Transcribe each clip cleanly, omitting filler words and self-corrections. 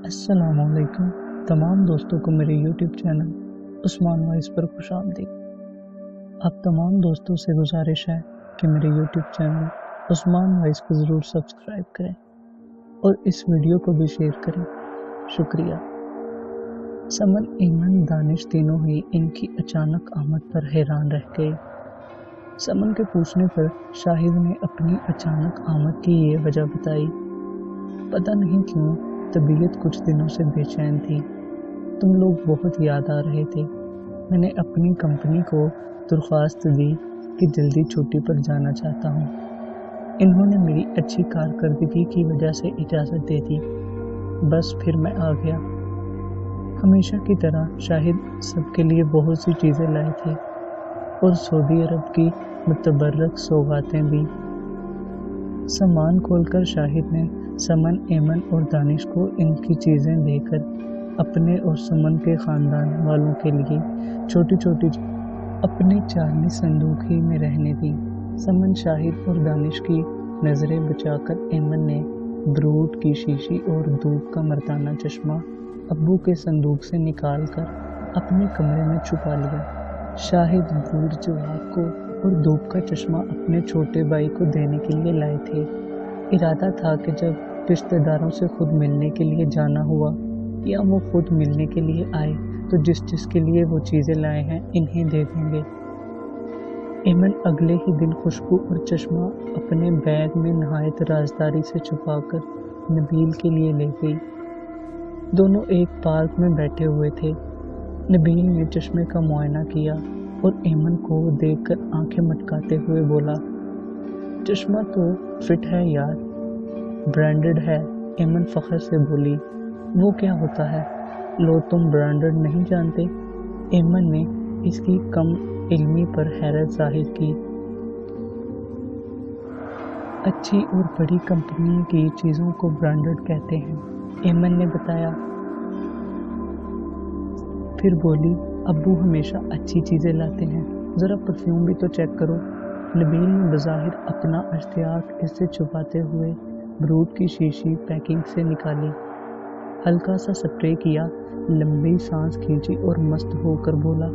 السلام علیکم تمام دوستوں کو میرے یوٹیوب چینل عثمان وائس پر خوش آمدید۔ آپ تمام دوستوں سے گزارش ہے کہ میرے یوٹیوب چینل عثمان وائس کو ضرور سبسکرائب کریں اور اس ویڈیو کو بھی شیئر کریں، شکریہ۔ سمن، ایمن، دانش تینوں ہی ان کی اچانک آمد پر حیران رہ گئے۔ سمن کے پوچھنے پر شاہد نے اپنی اچانک آمد کی یہ وجہ بتائی۔ پتہ نہیں کیوں طبیعت کچھ دنوں سے بے چین تھی، تم لوگ بہت یاد آ رہے تھے۔ میں نے اپنی کمپنی کو درخواست دی کہ جلدی چھٹی پر جانا چاہتا ہوں۔ انہوں نے میری اچھی کارکردگی کی وجہ سے اجازت دے دی، بس پھر میں آ گیا۔ ہمیشہ کی طرح شاہد سب کے لیے بہت سی چیزیں لائے تھے اور سعودی عرب کی متبرک سوغاتیں بھی۔ سامان کھول کر شاہد نے سمن، ایمن اور دانش کو ان کی چیزیں دے کر اپنے اور سمن کے خاندان والوں کے لیے چھوٹی چھوٹی اپنے چارمی صندوق ہی میں رہنے دی۔ سمن، شاہد اور دانش کی نظریں بچا کر ایمن نے برود کی شیشی اور دھوپ کا مردانہ چشمہ ابو کے صندوق سے نکال کر اپنے کمرے میں چھپا لیا۔ شاہد برود جواب کو اور دھوپ کا چشمہ اپنے چھوٹے بھائی کو دینے کے لیے لائے تھے۔ ارادہ تھا کہ جب رشتہ داروں سے خود ملنے کے لیے جانا ہوا یا وہ خود ملنے کے لیے آئے تو جس کے لیے وہ چیزیں لائے ہیں انہیں دے دیں گے۔ ایمن اگلے ہی دن خوشبو اور چشمہ اپنے بیگ میں نہایت رازداری سے چھپا کر نبیل کے لیے لے گئی۔ دونوں ایک پارک میں بیٹھے ہوئے تھے۔ نبیل نے چشمے کا معائنہ کیا اور ایمن کو دیکھ کر آنکھیں مٹکاتے ہوئے بولا، چشمہ تو فٹ ہے یار، برانڈڈ ہے۔ ایمن فخر سے بولی، وہ کیا ہوتا ہے؟ لو، تم برانڈڈ نہیں جانتے؟ ایمن نے اس کی کم علمی پر حیرت ظاہر کی۔ اچھی اور بڑی کمپنی کی چیزوں کو برانڈڈ کہتے ہیں، ایمن نے بتایا۔ پھر بولی، ابو ہمیشہ اچھی چیزیں لاتے ہیں، ذرا پرفیوم بھی تو چیک کرو۔ نبیل نے بظاہر اپنا اشتیاق اس سے چھپاتے ہوئے برود کی شیشی پیکنگ سے نکالی، ہلکا سا سپرے کیا، لمبی سانس کھینچی اور مست ہو کر بولا،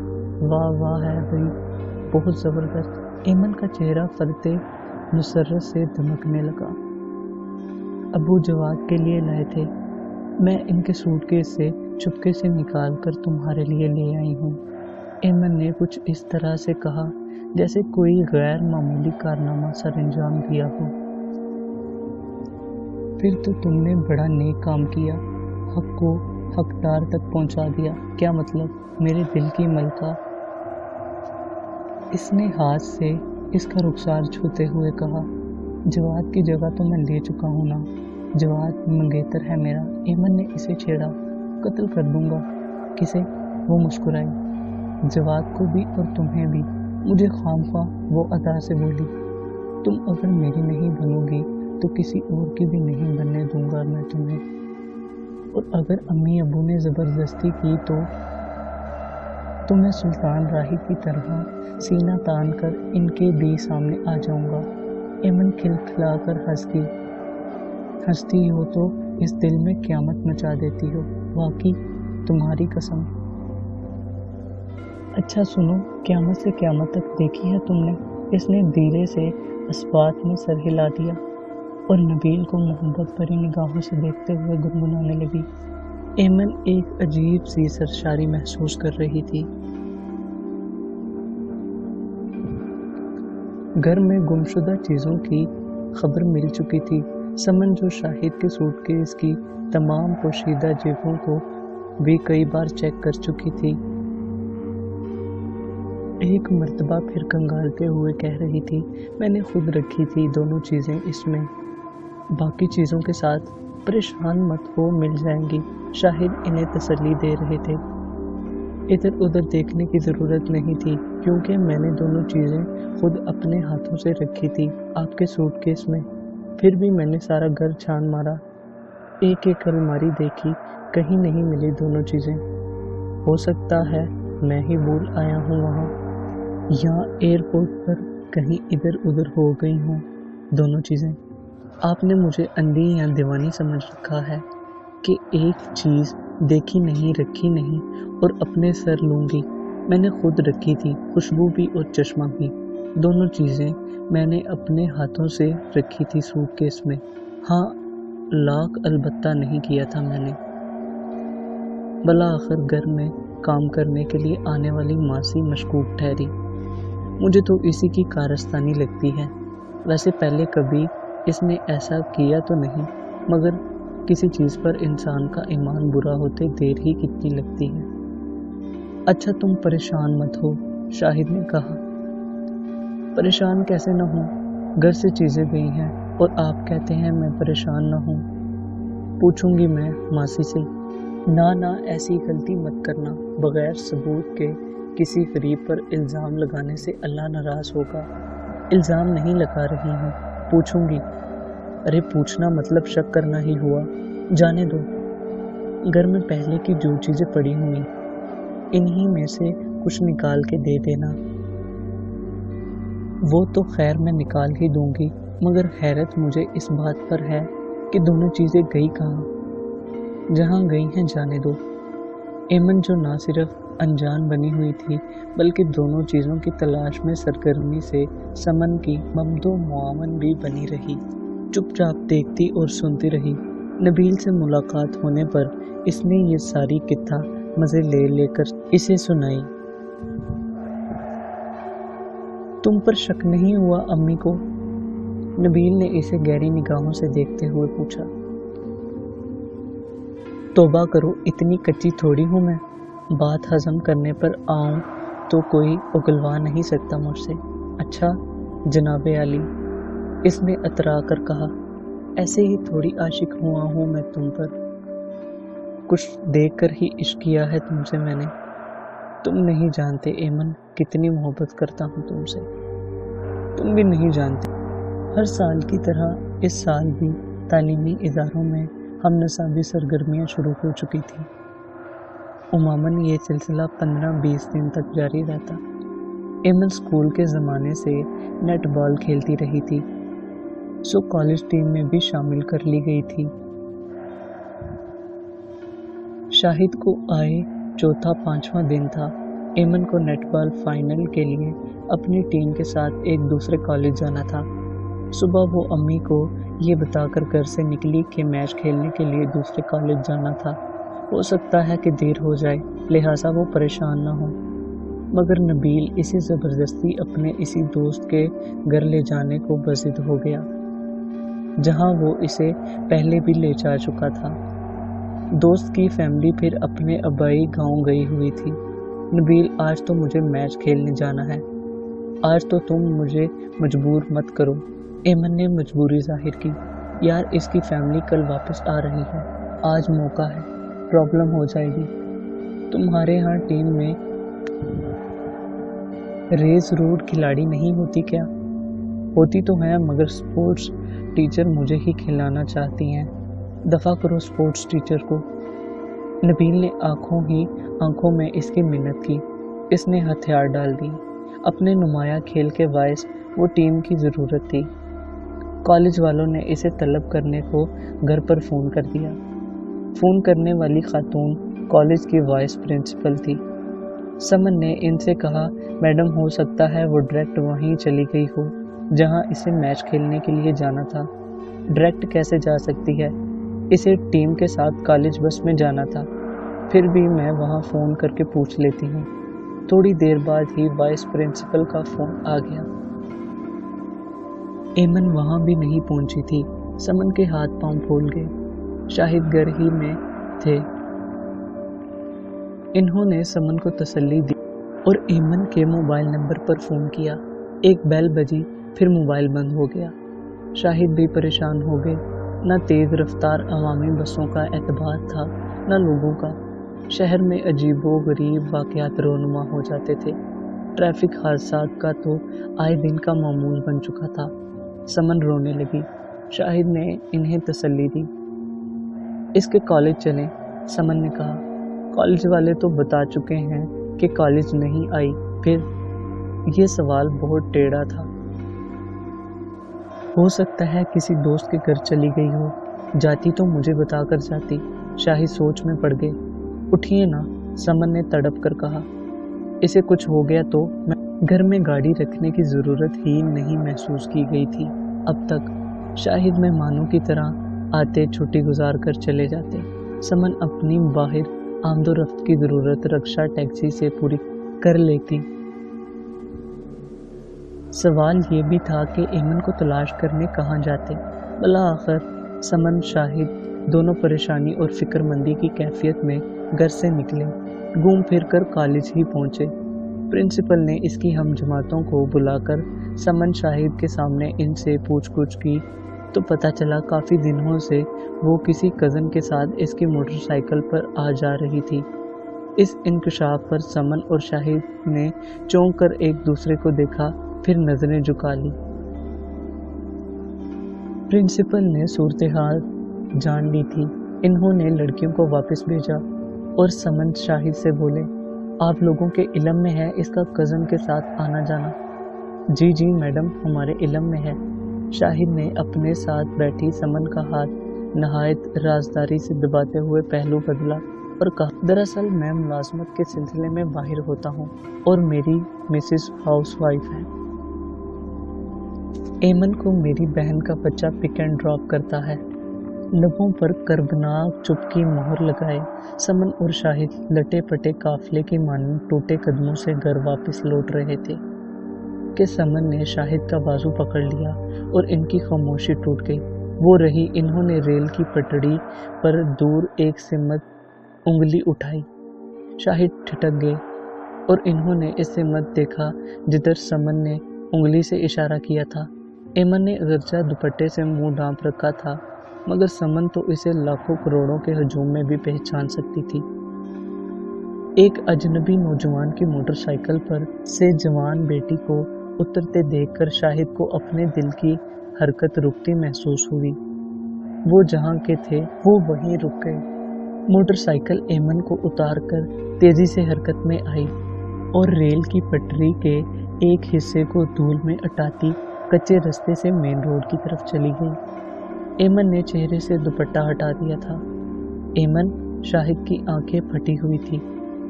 واہ واہ ہے بھائی، بہت زبردست۔ ایمن کا چہرہ فرتے مسرت سے دمکنے لگا۔ ابو جواد کے لیے لائے تھے، میں ان کے سوٹ کیس سے چپکے سے نکال کر تمہارے لیے لے آئی ہوں۔ ایمن نے کچھ اس طرح سے کہا جیسے کوئی غیر معمولی کارنامہ سر انجام دیا ہو۔ پھر تو تم نے بڑا نیک کام کیا، حق کو حقدار تک پہنچا دیا۔ کیا مطلب؟ میرے دل کی ملکہ، اس نے ہاتھ سے اس کا رخسار چھوتے ہوئے کہا، جواد کی جگہ تو میں لے چکا ہوں نا، جواد منگیتر ہے میرا۔ ایمن نے اسے چھیڑا، قتل کر دوں گا۔ کسے؟ وہ مسکرائی، جواد کو بھی اور تمہیں بھی۔ مجھے خام خواہ وہ ادا سے بولی، تم اگر میری نہیں بنو گی تو کسی اور کی بھی نہیں بننے دوں گا میں تمہیں، اور اگر امی ابو نے زبردستی کی تو میں سلطان راہی کی طرح سینہ تان کر ان کے بھی سامنے آ جاؤں گا۔ ایمن کھلکھلا کر ہنستی ہو تو اس دل میں قیامت مچا دیتی ہو، واقعی تمہاری قسم۔ اچھا سنو، قیامت سے قیامت تک دیکھی ہے تم نے؟ اس نے دھیرے سے اسبات میں سر ہلا دیا اور نبیل کو محبت بھری نگاہوں سے دیکھتے ہوئے گنگنانے لگی۔ ایمن ایک عجیب سی سرشاری محسوس کر رہی تھی۔ گھر میں گمشدہ چیزوں کی خبر مل چکی تھی۔ سمن جو شاہد کے سوٹ کیس کی تمام پوشیدہ جیبوں کو بھی کئی بار چیک کر چکی تھی، ایک مرتبہ پھر کنگالتے ہوئے کہہ رہی تھی، میں نے خود رکھی تھی دونوں چیزیں اس میں، باقی چیزوں کے ساتھ، پریشان مت ہو، مل جائیں گی۔ شاہد انہیں تسلی دے رہے تھے، ادھر ادھر دیکھنے کی ضرورت نہیں تھی کیونکہ میں نے دونوں چیزیں خود اپنے ہاتھوں سے رکھی تھی آپ کے سوٹ کیس میں۔ پھر بھی میں نے سارا گھر چھان مارا، ایک ایک الماری دیکھی، کہیں نہیں ملی دونوں چیزیں۔ ہو سکتا ہے میں ہی بھول آیا ہوں وہاں، یا ایئرپورٹ پر کہیں ادھر ادھر ہو گئی ہوں دونوں چیزیں۔ آپ نے مجھے اندھی یا دیوانی سمجھ رکھا ہے۔ کہ ایک چیز देखी नहीं रखी नहीं और अपने सर लूँगी। मैंने खुद रखी थी, खुशबू भी और चश्मा भी। दोनों चीज़ें मैंने अपने हाथों से रखी थी सूटकेस में। हाँ, लॉक अलबत्ता नहीं किया था मैंने। भला आखिर घर में काम करने के लिए आने वाली मासी मशकूक ठहरी। मुझे तो इसी की कारस्तानी लगती है। वैसे पहले कभी इसने ऐसा किया तो नहीं, मगर किसी चीज़ पर इंसान का ईमान बुरा होते देर ही कितनी लगती है। अच्छा तुम परेशान मत हो, शाहिद ने कहा। परेशान कैसे न हूँ, घर से चीज़ें गई हैं और आप कहते हैं मैं परेशान न हूँ। पूछूंगी मैं मासी से। ना ऐसी गलती मत करना, बगैर सबूत के किसी गरीब पर इल्ज़ाम लगाने से अल्लाह नाराज़ होगा। इल्ज़ाम नहीं लगा रही हूँ, पूछूंगी। अरे पूछना मतलब शक करना ही हुआ। जाने दो, घर में पहले की जो चीज़ें पड़ी हुई इन्हीं में से कुछ निकाल के दे देना। वो तो खैर मैं निकाल ही दूंगी, मगर हैरत मुझे इस बात पर है कि दोनों चीज़ें गई कहाँ। जहाँ गई हैं जाने दो। एमन जो ना सिर्फ अनजान बनी हुई थी बल्कि दोनों चीज़ों की तलाश में सरगर्मी से समन की ममदो मुआवन भी बनी रही। चुपचाप देखती और सुनती रही। नबील से मुलाकात होने पर इसने ये सारी कित्था मज़े ले लेकर इसे सुनाई। तुम पर शक नहीं हुआ अम्मी को? नबील ने इसे गहरी निगाहों से देखते हुए पूछा। तौबा करो, इतनी कच्ची थोड़ी हूँ मैं। बात हजम करने पर आऊँ तो कोई उगलवा नहीं सकता मुझसे। अच्छा जनाबे आली, इसने अतरा कर कहा, ऐसे ही थोड़ी आशिक हुआ हूँ मैं तुम पर। कुछ देख कर ही इश्क किया है तुमसे मैंने। तुम नहीं जानते एमन कितनी मोहब्बत करता हूँ तुमसे। तुम भी नहीं जानते। हर साल की तरह इस साल भी तालीमी इदारों में हम नसाबी सरगर्मियाँ शुरू हो चुकी थी। उमामन ये सिलसिला 15-20 दिन तक जारी रहता। एमन स्कूल के ज़माने से नेट बॉल खेलती रही थी, सो कॉलेज टीम में भी शामिल कर ली गई थी। शाहिद को आए चौथा 5वां दिन था। एमन को नेटबॉल फाइनल के लिए अपनी टीम के साथ एक दूसरे कॉलेज जाना था। सुबह वो अम्मी को ये बताकर घर से निकली कि मैच खेलने के लिए दूसरे कॉलेज जाना था। हो सकता है कि देर हो जाए, लिहाजा वो परेशान ना हो। मगर नबील इसे ज़बरदस्ती अपने इसी दोस्त के घर ले जाने को बज़िद हो गया, जहां वो इसे पहले भी ले जा चुका था। दोस्त की फैमिली फिर अपने अबाई गांव गई हुई थी। नबील, आज तो मुझे मैच खेलने जाना है, आज तो तुम मुझे मजबूर मत करो। एमन ने मजबूरी जाहिर की। यार इसकी फैमिली कल वापस आ रही है, आज मौका है, प्रॉब्लम हो जाएगी। तुम्हारे यहाँ टीम में रेस रोड खिलाड़ी नहीं होती क्या? होती तो है, मगर स्पोर्ट्स टीचर मुझे ही खिलाना चाहती हैं। दफ़ा करो स्पोर्ट्स टीचर को। नबील ने आंखों में इसकी मिन्नत की। इसने हथियार डाल दी। अपने नुमाया खेल के बायस वो टीम की ज़रूरत थी। कॉलेज वालों ने इसे तलब करने को घर पर फ़ोन कर दिया। फ़ोन करने वाली खातून कॉलेज की वाइस प्रिंसिपल थी। समन ने इनसे कहा, मैडम हो सकता है वो डायरेक्ट वहीं चली गई हो जहां इसे मैच खेलने के लिए जाना था। डायरेक्ट कैसे जा सकती है, इसे टीम के साथ कॉलेज बस में जाना था। फिर भी मैं वहां फ़ोन करके पूछ लेती हूँ। थोड़ी देर बाद ही वाइस प्रिंसिपल का फ़ोन आ गया। एमन वहां भी नहीं पहुंची थी। समन के हाथ पांव फूल गए। शाहिद घर ही में थे। इन्होंने समन को तसल्ली दी और एमन के मोबाइल नंबर पर फ़ोन किया। एक बेल बजी, फिर मोबाइल बंद हो गया। शाहिद भी परेशान हो गए। न तेज़ रफ्तार अवामी बसों का एतबार था, न लोगों का। शहर में अजीबो गरीब वाक़यात रोनुमा हो जाते थे। ट्रैफिक हादसात का तो आए दिन का मामूल बन चुका था। समन रोने लगी। शाहिद ने इन्हें तसल्ली दी। इसके कॉलेज चलें, समन ने कहा। कॉलेज वाले तो बता चुके हैं कि कॉलेज नहीं आई। फिर ये सवाल बहुत टेढ़ा था। हो सकता है किसी दोस्त के घर चली गई हो। जाती तो मुझे बता कर जाती। शाहिद सोच में पड़ गए। उठिए ना, समन ने तड़प कर कहा। इसे कुछ हो गया तो मैं घर में गाड़ी रखने की ज़रूरत ही नहीं महसूस की गई थी अब तक। शाहिद मेहमानों की तरह आते, छुट्टी गुजार कर चले जाते। समन अपनी बाहर आमदोरफ्त की ज़रूरत रिक्शा टैक्सी से पूरी कर लेती। सवाल ये भी था कि एमन को तलाश करने कहाँ जाते। भला आखिर समन शाहिद दोनों परेशानी और फिक्रमंदी की कैफियत में घर से निकले, घूम फिर कर कॉलेज ही पहुँचे। प्रिंसिपल ने इसकी हम जमातों को बुलाकर समन शाहिद के सामने इनसे पूछ-पूछ की तो पता चला काफ़ी दिनों से वो किसी कज़न के साथ इसकी मोटरसाइकिल पर आ जा रही थी। इस इंकशाफ पर समन और शाहिद ने चौंक कर एक दूसरे को देखा, फिर नजरें झुका ली। प्रिंसिपल ने सूरत हाल जान ली थी। इन्होंने लड़कियों को वापस भेजा और समन शाहिद से बोले, आप लोगों के इल्म में है इसका कज़न के साथ आना जाना? जी जी मैडम, हमारे इल्म में है। शाहिद ने अपने साथ बैठी समन का हाथ नहायत राजदारी से दबाते हुए पहलू बदला और कहा, दरअसल मैं मुलाजमत के सिलसिले में बाहर होता हूँ और मेरी मिसेस हाउसवाइफ है। एमन को मेरी बहन का बच्चा पिक एंड ड्रॉप करता है। लबों पर कर्बनाक चुप की मोहर लगाए समन और शाहिद लटे पटे काफिले की मानने टूटे कदमों से घर वापस लौट रहे थे कि समन ने शाहिद का बाजू पकड़ लिया और इनकी खामोशी टूट गई। वो रही, इन्होंने रेल की पटड़ी पर दूर एक सिमत उंगली उठाई। शाहिद ठिठक गए और इन्होंने इस सिमत देखा जिधर समन ने उंगली से इशारा किया था। एमन ने अगरचा दुपट्टे से मुंह ढांप रखा था, मगर समन तो इसे लाखों करोड़ों के हजूम में भी पहचान सकती थी। एक अजनबी नौजवान की मोटरसाइकिल पर से जवान बेटी को उतरते देखकर शाहिद को अपने दिल की हरकत रुकती महसूस हुई। वो जहां के थे वो वहीं रुक गए। मोटरसाइकिल एमन को उतारकर तेजी से हरकत में आई और रेल की पटरी के एक हिस्से को धूल में अटाती कच्चे रास्ते से मेन रोड की तरफ चली गई। एमन ने चेहरे से दुपट्टा हटा दिया था। एमन, शाहिद की आंखें फटी हुई थी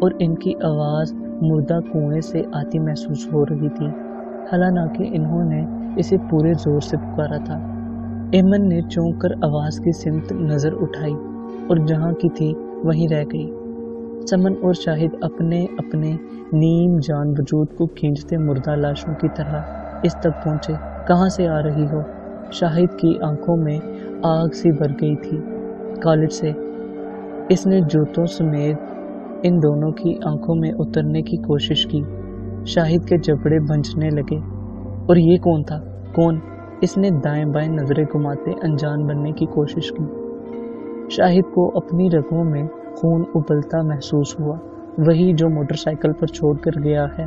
और इनकी आवाज़ मुर्दा कुएं से आती महसूस हो रही थी, हालांकि इन्होंने इसे पूरे जोर से पुकारा था। एमन ने चौंक कर आवाज़ की सिमत नज़र उठाई और जहाँ की थी वहीं रह गई। समन और शाहिद अपने अपने नीम जान वजूद को खींचते मुर्दा लाशों की तरह इस तक पहुँचे। कहाँ से आ रही हो? शाहिद की आंखों में आग सी भर गई थी। कॉलेज से। इसने जूतों समेत इन दोनों की आंखों में उतरने की कोशिश की। शाहिद के जबड़े भंजने लगे। और ये कौन था? कौन? इसने दाएं बाएं नजरें घुमाते अनजान बनने की कोशिश की। शाहिद को अपनी रगों में खून उबलता महसूस हुआ, वही जो मोटरसाइकिल पर छोड़कर गया है।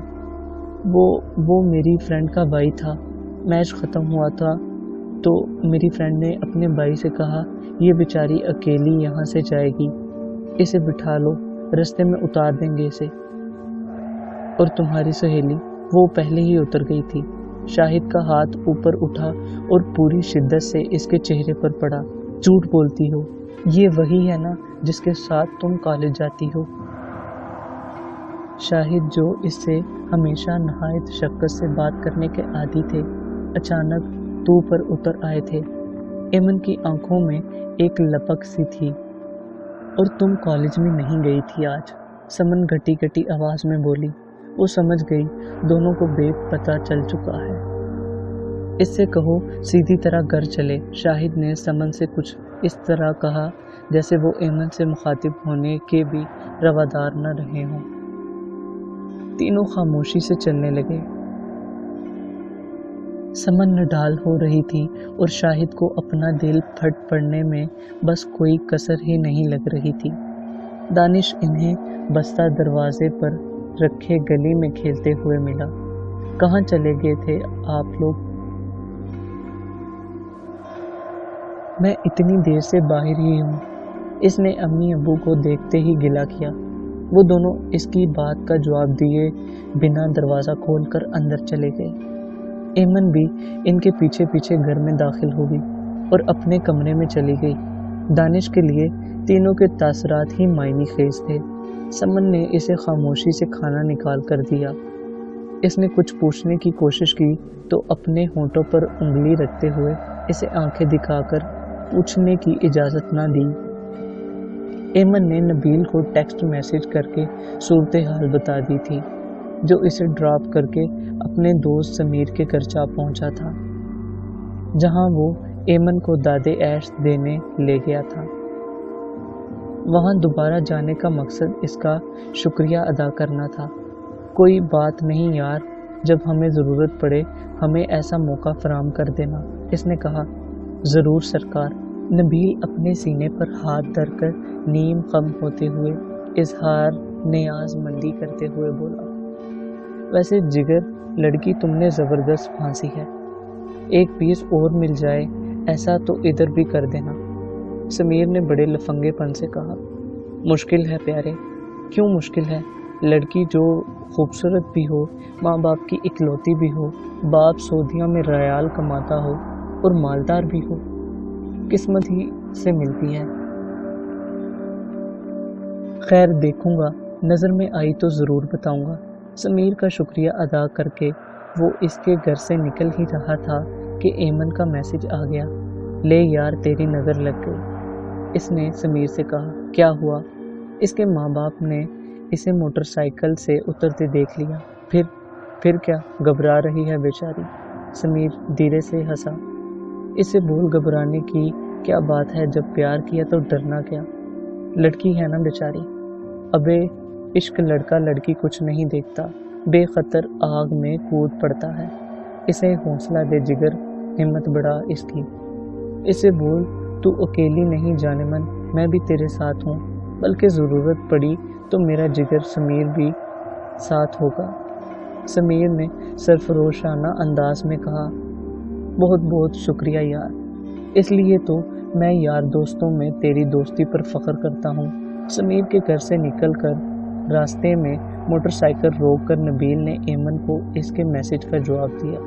वो मेरी फ्रेंड का भाई था। मैच ख़त्म हुआ था तो मेरी फ्रेंड ने अपने भाई से कहा, ये बेचारी अकेली यहाँ से जाएगी, इसे बिठा लो, रास्ते में उतार देंगे इसे। और तुम्हारी सहेली? वो पहले ही उतर गई थी। शाहिद का हाथ ऊपर उठा और पूरी शिद्दत से इसके चेहरे पर पड़ा। झूठ बोलती हो, ये वही है ना जिसके साथ तुम कॉलेज जाती हो? शाहिद, जो इससे हमेशा नहायत शक्कत से बात करने के आदी थे, अचानक तू पर उतर आए थे। एमन की आंखों में एक लपक सी थी। और तुम कॉलेज में नहीं गई थी आज? समन घटी घटी आवाज में बोली। वो समझ गई दोनों को बेब पता चल चुका है। इससे कहो सीधी तरह घर चले। शाहिद ने समन से कुछ इस तरह कहा जैसे वो एमन से मुखातिब होने के भी रवादार न रहे हों। तीनों खामोशी से चलने लगे। समन नडाल हो रही थी और शाहिद को अपना दिल फट पड़ने में बस कोई कसर ही नहीं लग रही थी। दानिश इन्हें बस्ता दरवाजे पर रखे गली में खेलते हुए मिला। कहाँ चले गए थे आप लोग? मैं इतनी देर से बाहर ही हूँ। इसने अम्मी अब्बू को देखते ही गिला किया। वो दोनों इसकी बात का जवाब दिए बिना दरवाज़ा खोलकर अंदर चले गए। एमन भी इनके पीछे पीछे घर में दाखिल हो गई और अपने कमरे में चली गई। दानिश के लिए तीनों के तासरात ही मायने खेज थे। समन ने इसे खामोशी से खाना निकाल कर दिया। इसने कुछ पूछने की कोशिश की तो अपने होंठों पर उंगली रखते हुए इसे आंखें दिखाकर पूछने की इजाज़त न दी। एमन ने नबील को टेक्स्ट मैसेज करके सूरत हाल बता दी थी, जो इसे ड्रॉप करके अपने दोस्त समीर के घर जा पहुंचा था, जहां वो एमन को दादे ऐश देने ले गया था। वहां दोबारा जाने का मकसद इसका शुक्रिया अदा करना था। कोई बात नहीं यार, जब हमें ज़रूरत पड़े हमें ऐसा मौका फराहम कर देना, इसने कहा। ज़रूर सरकार, नबील अपने सीने पर हाथ धरकर नीम खम होते हुए इजहार नियाज़मंदी करते हुए बोला। वैसे जिगर, लड़की तुमने ज़बरदस्त फांसी है, एक पीस और मिल जाए ऐसा तो इधर भी कर देना, समीर ने बड़े लफंगेपन से कहा। मुश्किल है प्यारे। क्यों मुश्किल है? लड़की जो खूबसूरत भी हो, माँ बाप की इकलौती भी हो, बाप सऊदिया में रियाल कमाता हो और मालदार भी हो, किस्मत ही से मिलती है। खैर देखूंगा, नज़र में आई तो ज़रूर बताऊंगा। समीर का शुक्रिया अदा करके वो इसके घर से निकल ही रहा था कि एमन का मैसेज आ गया। ले यार, तेरी नज़र लग गई, इसने समीर से कहा। क्या हुआ? इसके माँ बाप ने इसे मोटरसाइकिल से उतरते देख लिया। फिर क्या? घबरा रही है बेचारी। समीर धीरे से हंसा। इसे बोल, घबराने की क्या बात है, जब प्यार किया तो डरना क्या, लड़की है ना बेचारी। अबे इश्क लड़का लड़की कुछ नहीं देखता, बेखतर आग में कूद पड़ता है। इसे हौसला दे जिगर, हिम्मत बढ़ा इसकी। इसे बोल, तू अकेली नहीं जाने मन, मैं भी तेरे साथ हूँ, बल्कि ज़रूरत पड़ी तो मेरा जिगर समीर भी साथ होगा। समीर ने सरफरोशाना अंदाज में कहा। बहुत बहुत शुक्रिया यार, इसलिए तो मैं यार दोस्तों में तेरी दोस्ती पर फ़ख्र करता हूँ। समीर के घर से निकलकर रास्ते में मोटरसाइकिल रोककर नबील ने एमन को इसके मैसेज का जवाब दिया।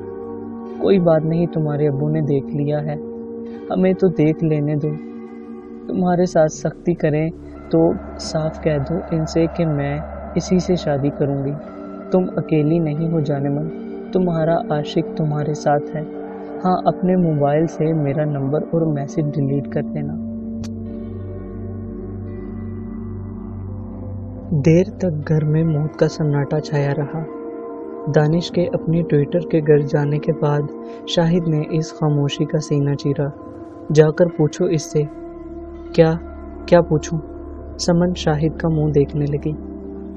कोई बात नहीं, तुम्हारे अब्बू ने देख लिया है, हमें तो देख लेने दो। तुम्हारे साथ सख्ती करें तो साफ कह दो इनसे कि मैं इसी से शादी करूँगी। तुम अकेली नहीं हो जाने मन, तुम्हारा आशिक तुम्हारे साथ है। हाँ, अपने मोबाइल से मेरा नंबर और मैसेज डिलीट कर देना। देर तक घर में मौत का सन्नाटा छाया रहा। दानिश के अपने ट्विटर के घर जाने के बाद शाहिद ने इस खामोशी का सीना चीरा। जाकर पूछो इससे। क्या पूछूं? समन शाहिद का मुंह देखने लगी।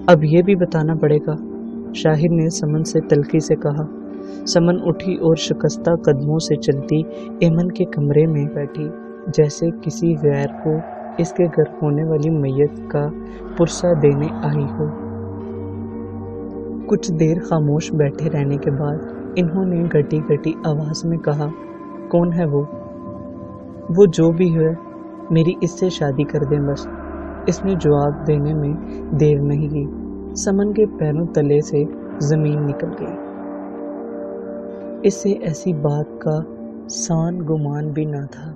अब ये भी बताना पड़ेगा, शाहिद ने समन से तल्खी से कहा। समन उठी और शिकस्ता कदमों से चलती एमन के कमरे में बैठी, जैसे किसी गैर को इसके घर होने वाली मैयत का पुरसा देने आई हो। कुछ देर खामोश बैठे रहने के बाद इन्होंने घटी घटी आवाज में कहा, कौन है वो जो भी है, मेरी इससे शादी कर दें बस। इसने जवाब देने में देर नहीं की। समन के पैरों तले से जमीन निकल गई। इससे ऐसी बात का सान गुमान भी ना था।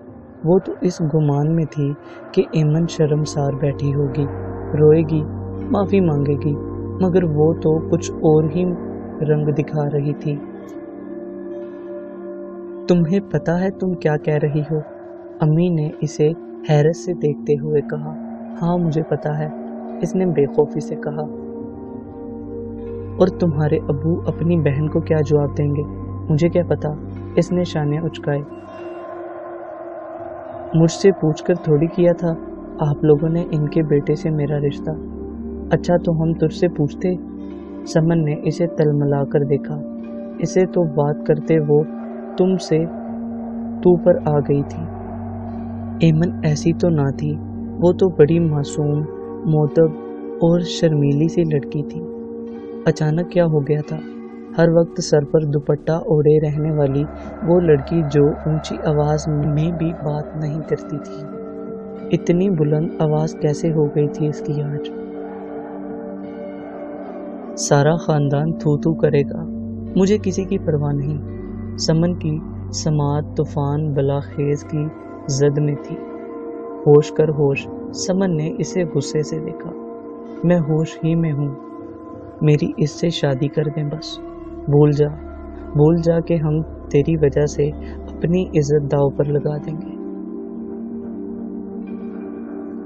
वो तो इस गुमान में थी कि एमन शर्मसार बैठी होगी, रोएगी, माफ़ी मांगेगी, मगर वो तो कुछ और ही रंग दिखा रही थी। तुम्हें पता है तुम क्या कह रही हो? अम्मी ने इसे हैरत से देखते हुए कहा। हाँ मुझे पता है, इसने बेखौफी से कहा। और तुम्हारे अब्बू अपनी बहन को क्या जवाब देंगे, मुझे क्या पता, इसने शाने उचकाए। मुझसे पूछकर थोड़ी किया था आप लोगों ने इनके बेटे से मेरा रिश्ता। अच्छा तो हम तुझसे पूछते। समन ने इसे तलमला कर देखा। इसे तो बात करते वो तुमसे तू पर आ गई थी। एमन ऐसी तो ना थी, वो तो बड़ी मासूम, मोहतब और शर्मीली सी लड़की थी। अचानक क्या हो गया था? हर वक्त सर पर दुपट्टा ओढ़े रहने वाली वो लड़की जो ऊंची आवाज में भी बात नहीं करती थी, इतनी बुलंद आवाज कैसे हो गई थी इसकी आज? सारा खानदान थू थू करेगा, मुझे किसी की परवाह नहीं। समन की समात तूफान बलाखेज की जद में थी। होश कर होश। समन ने इसे गुस्से से देखा। मैं होश ही में हूँ, मेरी इससे शादी कर दें बस। भूल जा कि हम तेरी वजह से अपनी इज्जत दांव पर लगा देंगे।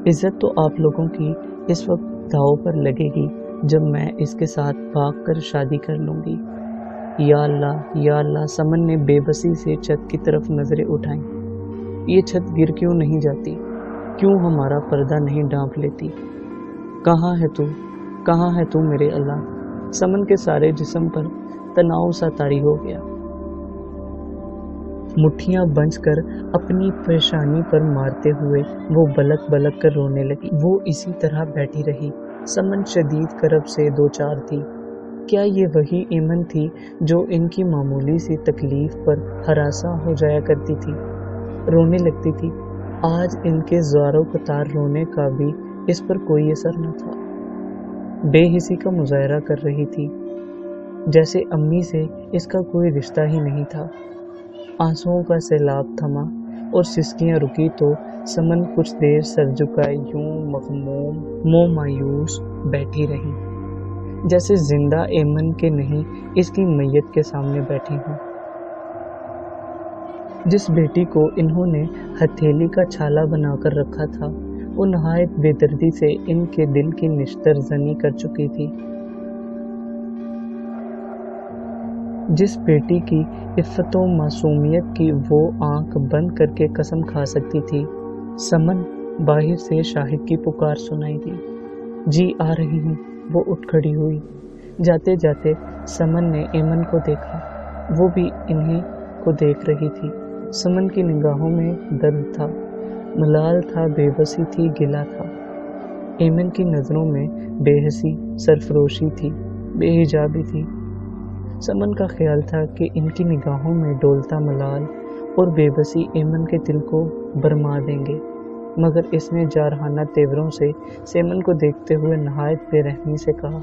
इज्जत तो आप लोगों की इस वक्त दांव पर लगेगी जब मैं इसके साथ भाग कर शादी कर लूंगी। या अल्लाह। समन ने बेबसी से छत की तरफ नजरें उठाईं। ये छत गिर क्यों नहीं जाती? क्यों हमारा पर्दा नहीं ढांप लेती? कहाँ है तू मेरे अल्लाह? समन के सारे जिस्म पर तनाव सा तारी हो गया। मुट्ठियां बंझकर अपनी परेशानी पर मारते हुए वो बलक बलक कर रोने लगी। वो इसी तरह बैठी रही। समन शदीद करब से दो चार थी। क्या ये वही ईमन थी जो इनकी मामूली सी तकलीफ पर हरासा हो जाया करती थी, रोने लगती थी? आज इनके ज़ारो कतार रोने का भी इस पर कोई असर न था। बेहिसी का मुजाहरा कर रही थी, जैसे अम्मी से इसका कोई रिश्ता ही नहीं था। आंसुओं का सैलाब थमा और सिसकियां रुकी तो समन कुछ देर सर झुकाए यूं मगमूम मायूस बैठी रही, जैसे जिंदा एमन के नहीं इसकी मैयत के सामने बैठी हूँ। जिस बेटी को इन्होंने हथेली का छाला बनाकर रखा था, वो नहायत बेदर्दी से इनके दिल की निश्तर जनी कर चुकी थी। जिस बेटी की इफ़्फ़तो मासूमियत की वो आंख बंद करके कसम खा सकती थी। समन, बाहर से शाहिद की पुकार सुनाई दी। जी आ रही हूँ। वो उठ खड़ी हुई। जाते जाते समन ने एमन को देखा। वो भी इन्हीं को देख रही थी। समन की निगाहों में दर्द था, मलाल था, बेबसी थी, गिला था। एमन की नज़रों में बेहसी, सरफरोशी थी, बेहिजाबी थी। समन का ख्याल था कि इनकी निगाहों में डोलता मलाल और बेबसी एमन के दिल को बरमा देंगे, मगर इसने जारहाना तेवरों से सेमन को देखते हुए नहायत बेरहमी से कहा,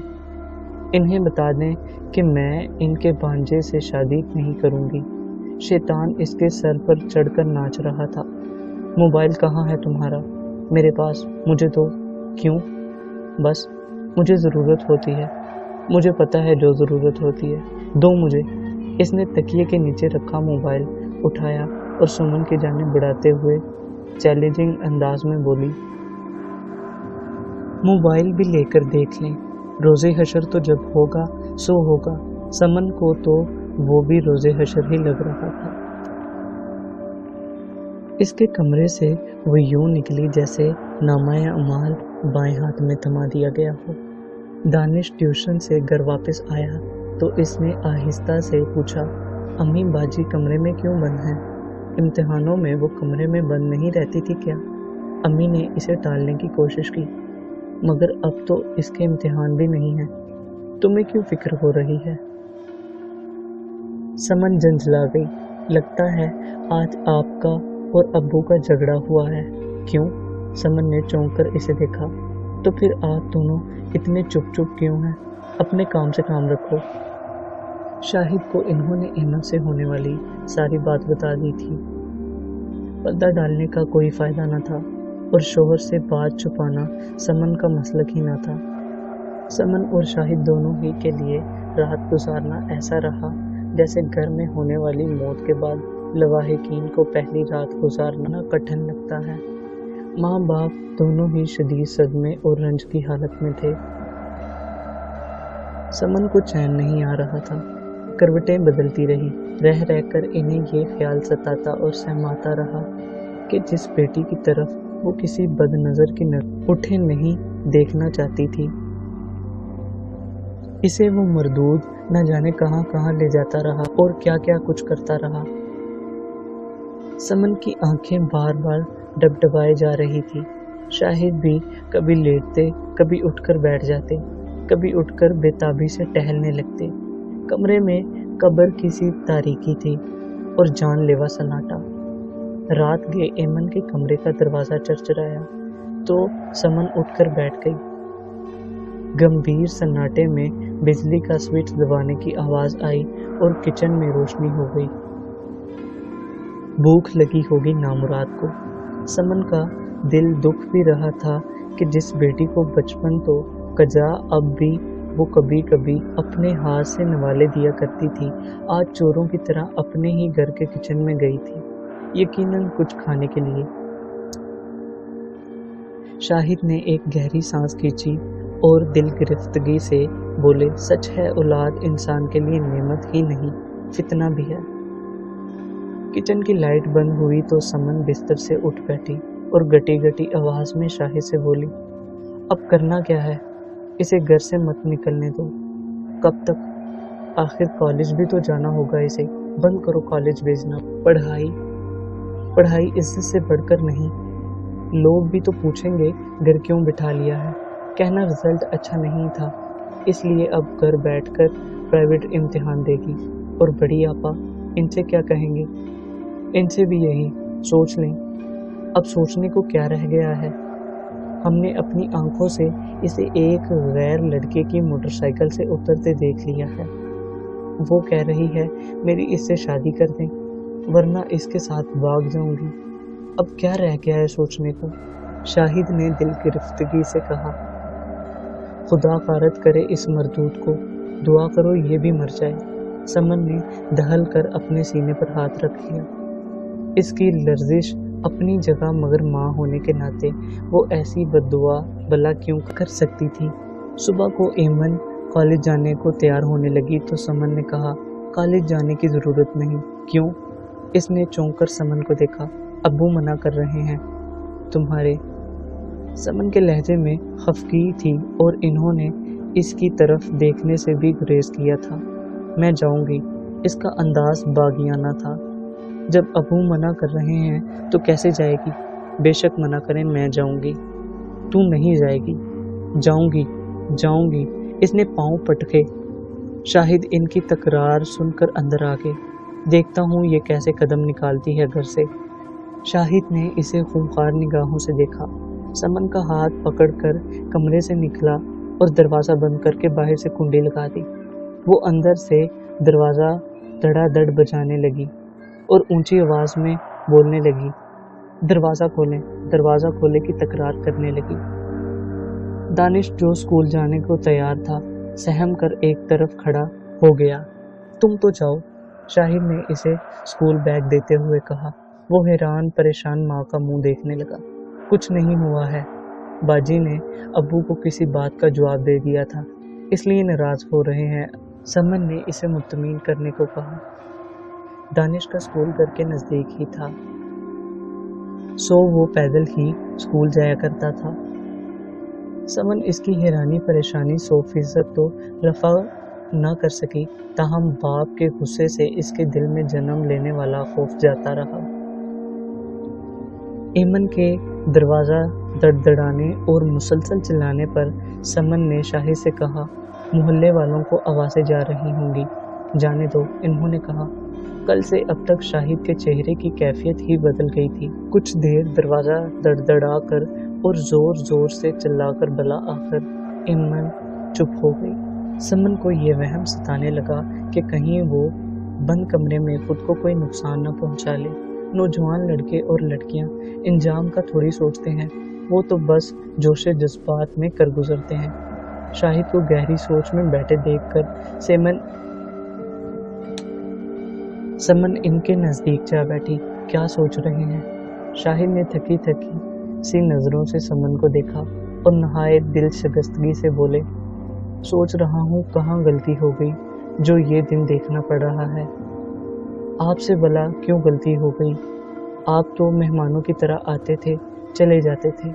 इन्हें बता दें कि मैं इनके भांजे से शादी नहीं करूंगी। शैतान इसके सर पर चढ़कर नाच रहा था। मोबाइल कहाँ है तुम्हारा? मेरे पास, मुझे दो। क्यों? बस मुझे ज़रूरत होती है। मुझे पता है जो ज़रूरत होती है, दो मुझे। इसने तकिए के नीचे रखा मोबाइल उठाया और सुमन की जानिब बढ़ाते हुए चैलेंजिंग अंदाज में बोली, मोबाइल भी लेकर देख लें, रोज़े हशर तो जब होगा सो होगा। समन को तो वो भी रोज़े हशर ही लग रहा था। इसके कमरे से वो यूं निकली जैसे नामाए अमाल बाएं हाथ में थमा दिया गया हो। दानिश ट्यूशन से घर वापस आया तो इसने आहिस्ता से पूछा, अम्मी बाजी कमरे में क्यों बंद हैं? इम्तिहानों में वो कमरे में बंद नहीं रहती थी क्या? अम्मी ने इसे टालने की कोशिश की, मगर अब तो इसके इम्तिहान भी नहीं हैं। तुम्हें क्यों फिक्र हो रही है? समन झंझला गई। लगता है आज आपका और अब्बू का झगड़ा हुआ है। क्यों? समन ने चौंक कर इसे देखा। तो फिर आप दोनों इतने चुप चुप क्यों हैं? अपने काम से काम रखो। शाहिद को इन्होंने एमन से होने वाली सारी बात बता दी थी। पर्दा डालने का कोई फायदा न था और शोहर से बात छुपाना समन का मसलक ही न था। समन और शाहिद दोनों ही के लिए रात गुजारना ऐसा रहा जैसे घर में होने वाली मौत के बाद लवाहिकीन को पहली रात गुजारना कठिन लगता है। माँ बाप दोनों ही शदीद सदमे और रंज की हालत में थे। समन को चैन नहीं आ रहा था। करवटें बदलती रही। रह रहकर इन्हें ये ख्याल सताता और सहमाता रहा कि जिस बेटी की तरफ वो किसी बदनज़र की नज़र उठे नहीं देखना चाहती थी, इसे वो मरदूद न जाने कहां कहां ले जाता रहा और क्या क्या कुछ करता रहा। समन की आंखें बार बार डबडबाए जा रही थी। शाहिद भी कभी लेटते, कभी उठकर बैठ जाते, कभी उठकर बेताबी से टहलने लगते। कमरे में कब्र की सी तारीकी थी और जानलेवा सन्नाटा। रात गए एमन के कमरे का दरवाज़ा चरचराया तो समन उठकर बैठ गई। गंभीर सन्नाटे में बिजली का स्विच दबाने की आवाज़ आई और किचन में रोशनी हो गई। भूख लगी होगी नामुराद को। समन का दिल दुख भी रहा था कि जिस बेटी को बचपन तो कजा अब भी वो कभी कभी अपने हाथ से नवाले दिया करती थी, आज चोरों की तरह अपने ही घर के किचन में गई थी, यकीनन कुछ खाने के लिए। शाहिद ने एक गहरी सांस खींची और दिल गिरफ्तगी से बोले, सच है औलाद इंसान के लिए नेमत ही नहीं फितना भी है। किचन की लाइट बंद हुई तो समन बिस्तर से उठ बैठी और गटी गटी आवाज में शाहिद से बोली, अब करना क्या है, इसे घर से मत निकलने दो। कब तक, आखिर कॉलेज भी तो जाना होगा इसे, बंद करो कॉलेज भेजना। पढ़ाई इज्जत से बढ़कर नहीं, लोग भी तो पूछेंगे घर क्यों बिठा लिया है, कहना रिजल्ट अच्छा नहीं था इसलिए अब घर बैठकर प्राइवेट इम्तिहान देगी। और बड़ी आपा, इनसे क्या कहेंगे, इनसे भी यही सोच लें। अब सोचने को क्या रह गया है, हमने अपनी आंखों से इसे एक गैर लड़के की मोटरसाइकिल से उतरते देख लिया है। वो कह रही है मेरी इससे शादी कर दें वरना इसके साथ भाग जाऊंगी। अब क्या रह गया है सोचने को। शाहिद ने दिल गिरफ्तगी से कहा, खुदा कारत करे इस मरदूद को, दुआ करो ये भी मर जाए। समन ने दहल कर अपने सीने पर हाथ रख लिया। इसकी लर्जिश अपनी जगह, मगर माँ होने के नाते वो ऐसी बद्दुआ भला क्यों कर सकती थी। सुबह को एमन कॉलेज जाने को तैयार होने लगी तो समन ने कहा, कॉलेज जाने की ज़रूरत नहीं। क्यों? इसने चौंक कर समन को देखा। अब्बू मना कर रहे हैं तुम्हारे। समन के लहजे में खफगी थी और इन्होंने इसकी तरफ देखने से भी गुरेज किया था। मैं जाऊंगी, इसका अंदाज बागियाना था। जब अबू मना कर रहे हैं तो कैसे जाएगी? बेशक मना करें, मैं जाऊंगी। तू नहीं जाएगी। जाऊंगी। इसने पांव पटके। शाहिद इनकी तकरार सुनकर अंदर आ गए। देखता हूँ ये कैसे कदम निकालती है घर से। शाहिद ने इसे खूंखार निगाहों से देखा। समन का हाथ पकड़कर कमरे से निकला और दरवाज़ा बंद करके बाहर से कुंडी लगा दी। वो अंदर से दरवाज़ा धड़ाधड़ बजाने लगी और ऊंची आवाज में बोलने लगी, दरवाज़ा खोलें की तकरार करने लगी। दानिश जो स्कूल जाने को तैयार था सहम कर एक तरफ खड़ा हो गया। तुम तो जाओ, शाहिद ने इसे स्कूल बैग देते हुए कहा। वो हैरान परेशान माँ का मुंह देखने लगा। कुछ नहीं हुआ है, बाजी ने अब्बू को किसी बात का जवाब दे दिया था इसलिए नाराज हो रहे हैं। समन ने इसे मुतमीन करने को कहा। दानिश का स्कूल घर के नज़दीक ही था, सो वो पैदल ही स्कूल जाया करता था। समन इसकी हैरानी परेशानी 100% तो रफा न कर सकी, ताहम बाप के गुस्से से इसके दिल में जन्म लेने वाला खौफ जाता रहा। एमन के दरवाज़ा दड़दड़ाने और मुसलसल चिल्लाने पर समन ने शाहिद से कहा, मोहल्ले वालों को आवाज़ें जा रही होंगी, जाने दो। इन्होंने कहा। कल से अब तक शाहिद के चेहरे की कैफियत ही बदल गई थी। कुछ देर दरवाज़ा दड़दड़ा कर और ज़ोर ज़ोर से चिल्लाकर भला आकर एमन चुप हो गई। समन को ये वहम सताने लगा कि कहीं वो बंद कमरे में खुद को कोई नुकसान न पहुंचा ले। नौजवान लड़के और लड़कियां इंजाम का थोड़ी सोचते हैं, वो तो बस जोशे जज्बात में कर गुजरते हैं। शाहिद को गहरी सोच में बैठे देखकर समन इनके नज़दीक जा बैठी। क्या सोच रहे हैं? शाहिद ने थकी सी नज़रों से समन को देखा और नहायत दिल शिकस्तगी से बोले, सोच रहा हूँ कहाँ गलती हो गई जो ये दिन देखना पड़ रहा है। आपसे भला क्यों गलती हो गई? आप तो मेहमानों की तरह आते थे, चले जाते थे।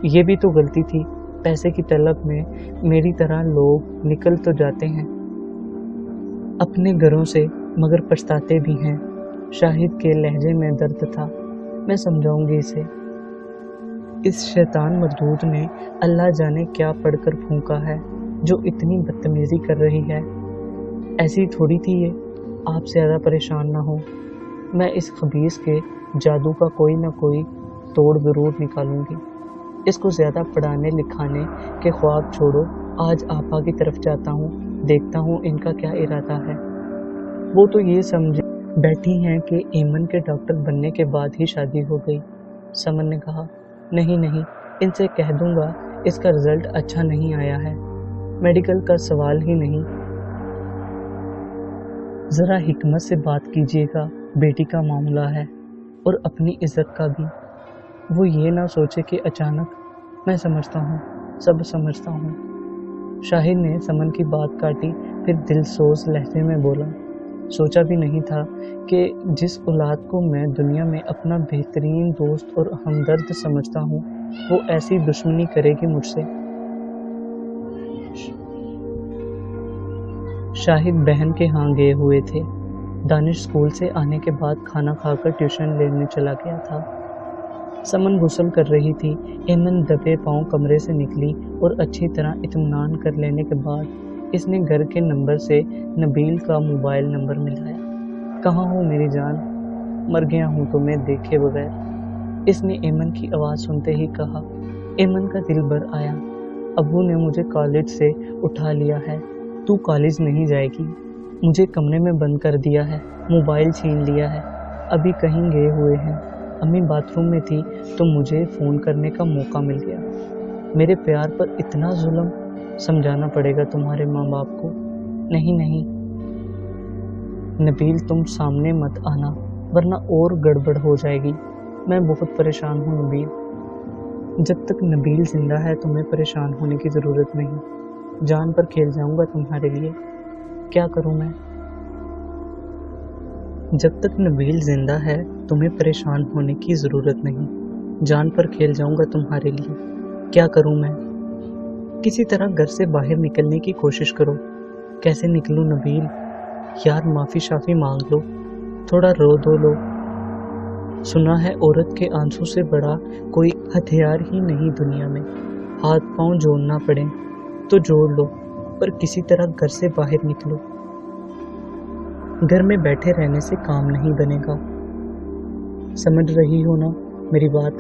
ये भी तो गलती थी, पैसे की तलब में मेरी तरह लोग निकल तो जाते हैं अपने घरों से, मगर पछताते भी हैं। शाहिद के लहजे में दर्द था। मैं समझाऊंगी इसे। इस शैतान मरदूद ने अल्लाह जाने क्या पढ़कर फूंका है जो इतनी बदतमीजी कर रही है। ऐसी थोड़ी थी ये, आप ज़्यादा परेशान ना हो। मैं इस खबीस के जादू का कोई ना कोई तोड़ ज़रूर निकालूंगी। इसको ज़्यादा पढ़ाने लिखाने के ख्वाब छोड़ो, आज आपा की तरफ जाता हूँ, देखता हूँ इनका क्या इरादा है। वो तो ये समझ बैठी हैं कि एमन के डॉक्टर बनने के बाद ही शादी हो गई। समन ने कहा। नहीं नहीं, इनसे कह दूंगा इसका रिजल्ट अच्छा नहीं आया है, मेडिकल का सवाल ही नहीं। जरा हिकमत से बात कीजिएगा, बेटी का मामला है और अपनी इज्जत का भी। वो ये ना सोचे कि अचानक। मैं समझता हूँ, सब समझता हूँ। शाहिद ने समन की बात काटी, फिर दिलसोज लहजे में बोला। सोचा भी नहीं था कि जिस औलाद को मैं दुनिया में अपना बेहतरीन दोस्त और हमदर्द समझता हूँ, वो ऐसी दुश्मनी करेगी मुझसे। शाहिद बहन के यहाँ गए हुए थे। दानिश स्कूल से आने के बाद खाना खाकर ट्यूशन लेने चला गया था। समन गुस्ल कर रही थी। एमन दबे पांव कमरे से निकली और अच्छी तरह इत्मीनान कर लेने के बाद इसने घर के नंबर से नबील का मोबाइल नंबर मिलाया। कहाँ हो मेरी जान, मर गया हूँ तुम्हें देखे बगैर, इसने एमन की आवाज़ सुनते ही कहा। एमन का दिल भर आया। अबू ने मुझे कॉलेज से उठा लिया है, तू कॉलेज नहीं जाएगी। मुझे कमरे में बंद कर दिया है, मोबाइल छीन लिया है, अभी कहीं गए हुए हैं। अम्मी बाथरूम में थी तो मुझे फ़ोन करने का मौका मिल गया। मेरे प्यार पर इतना जुल्म, समझाना पड़ेगा तुम्हारे माँ बाप को। नहीं नहीं नबील, तुम सामने मत आना वरना और गड़बड़ हो जाएगी। मैं बहुत परेशान हूँ नबील। जब तक नबील जिंदा है तुम्हें परेशान होने की ज़रूरत नहीं। जान पर खेल जाऊंगा तुम्हारे लिए। क्या करूं मैं? जब तक नबील जिंदा है तुम्हें परेशान होने की ज़रूरत नहीं। जान पर खेल जाऊंगा तुम्हारे लिए। क्या करूं मैं? किसी तरह घर से बाहर निकलने की कोशिश करो। कैसे निकलूं नबील? यार माफ़ी शाफ़ी मांग लो, थोड़ा रो धो लो। सुना है औरत के आंसू से बड़ा कोई हथियार ही नहीं दुनिया में। हाथ पांव जोड़ना पड़े तो जोड़ लो, पर किसी तरह घर से बाहर निकलो। घर में बैठे रहने से काम नहीं बनेगा। समझ रही हो ना मेरी बात?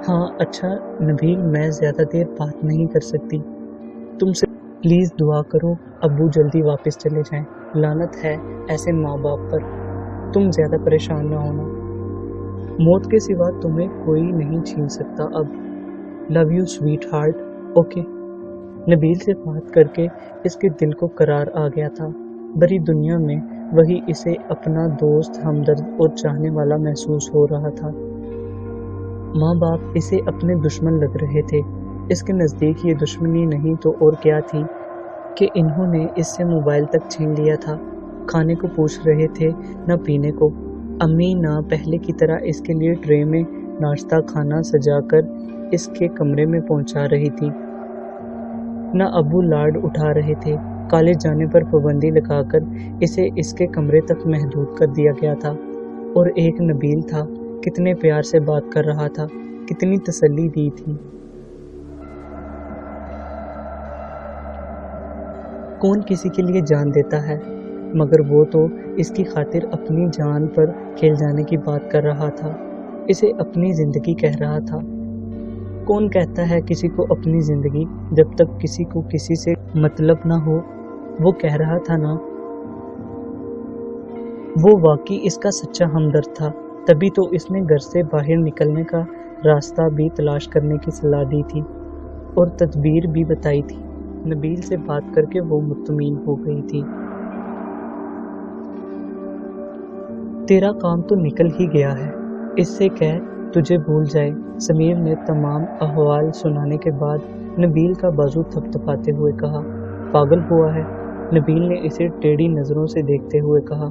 हाँ अच्छा नबील, मैं ज़्यादा देर बात नहीं कर सकती। तुमसे प्लीज़ दुआ करो अब्बू जल्दी वापस चले जाएं। लानत है ऐसे माँ बाप पर। तुम ज़्यादा परेशान ना होना। मौत के सिवा तुम्हें कोई नहीं छीन सकता अब। Love you sweet heart. Okay. Nabeel से बात करके इसके दिल को करार आ गया था। बड़ी दुनिया में वही इसे अपना दोस्त, हमदर्द और चाहने वाला महसूस हो रहा था। माँ बाप इसे अपने दुश्मन लग रहे थे। इसके नज़दीक ये दुश्मनी नहीं तो और क्या थी कि इन्होंने इससे मोबाइल तक छीन लिया था। खाने को पूछ रहे थे, न पीने को। अम्मी ना पहले की तरह इसके लिए ट्रे में नाश्ता खाना सजाकर इसके कमरे में पहुंचा रही थी, न अबू लाड उठा रहे थे। कॉलेज जाने पर पाबंदी लगाकर इसे इसके कमरे तक महदूद कर दिया गया था। और एक नबील था, कितने प्यार से बात कर रहा था, कितनी तसल्ली दी थी। कौन किसी के लिए जान देता है, मगर वो तो इसकी खातिर अपनी जान पर खेल जाने की बात कर रहा था। इसे अपनी ज़िंदगी कह रहा था। कौन कहता है किसी को अपनी ज़िंदगी जब तक किसी को किसी से मतलब ना हो। वो कह रहा था ना, वो वाकई इसका सच्चा हमदर्द था। तभी तो इसने घर से बाहर निकलने का रास्ता भी तलाश करने की सलाह दी थी और तदबीर भी बताई थी। नबील से बात करके वो मुतमईन हो गई थी। तेरा काम तो निकल ही गया है, इससे कह तुझे भूल जाए। समीर ने तमाम अहवाल सुनाने के बाद नबील का बाजू थपथपाते हुए कहा। पागल हुआ है? नबील ने इसे टेढ़ी नज़रों से देखते हुए कहा।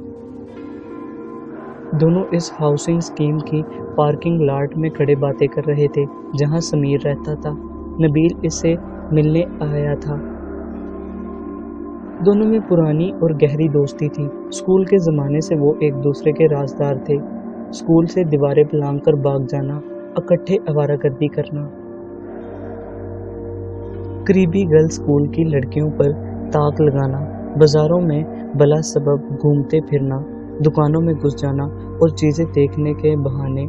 दोनों इस हाउसिंग स्कीम की पार्किंग लॉट में खड़े बातें कर रहे थे जहां समीर रहता था। नबील इससे मिलने आया था। दोनों में पुरानी और गहरी दोस्ती थी। स्कूल के ज़माने से वो एक दूसरे के राजदार थे। स्कूल से दीवारें लांग कर भाग जाना, इकट्ठे आवारागर्दी करना। करीबी गर्ल्स स्कूल की लड़कियों पर ताक लगाना, बाजारों में बला सबब घूमते फिरना, दुकानों में घुस जाना और चीज़ें देखने के बहाने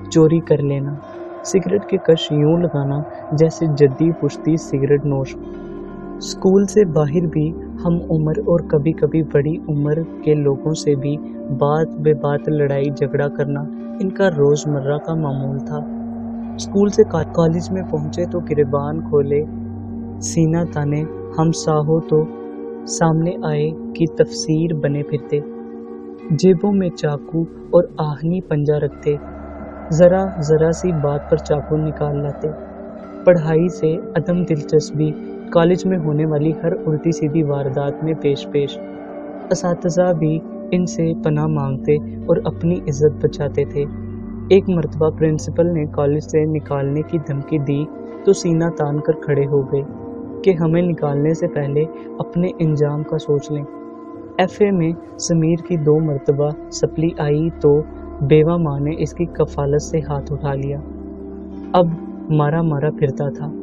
चोरी कर लेना। सिगरेट के कश यूं लगाना जैसे जद्दी पुश्ती सिगरेट नोश। स्कूल से बाहर भी हम उम्र और कभी कभी बड़ी उम्र के लोगों से भी बात बे बात लड़ाई झगड़ा करना इनका रोजमर्रा का मामूल था। स्कूल से कॉलेज में पहुंचे तो गिरबान खोले सीना ताने, हम साहो तो सामने आए कि तफसीर बने फिरते, जेबों में चाकू और आहनी पंजा रखते, जरा जरा सी बात पर चाकू निकाल लाते। पढ़ाई से अदम दिलचस्पी, कॉलेज में होने वाली हर उल्टी सीधी वारदात में पेश पेश। असातिज़ा भी इनसे पनाह मांगते और अपनी इज्जत बचाते थे। एक मर्तबा प्रिंसिपल ने कॉलेज से निकालने की धमकी दी तो सीना तान कर खड़े हो गए कि हमें निकालने से पहले अपने इंजाम का सोच लें। एफए में समीर की 2 मर्तबा सप्ली आई तो बेवा माँ ने इसकी कफालत से हाथ उठा लिया। अब मारा मारा फिरता था।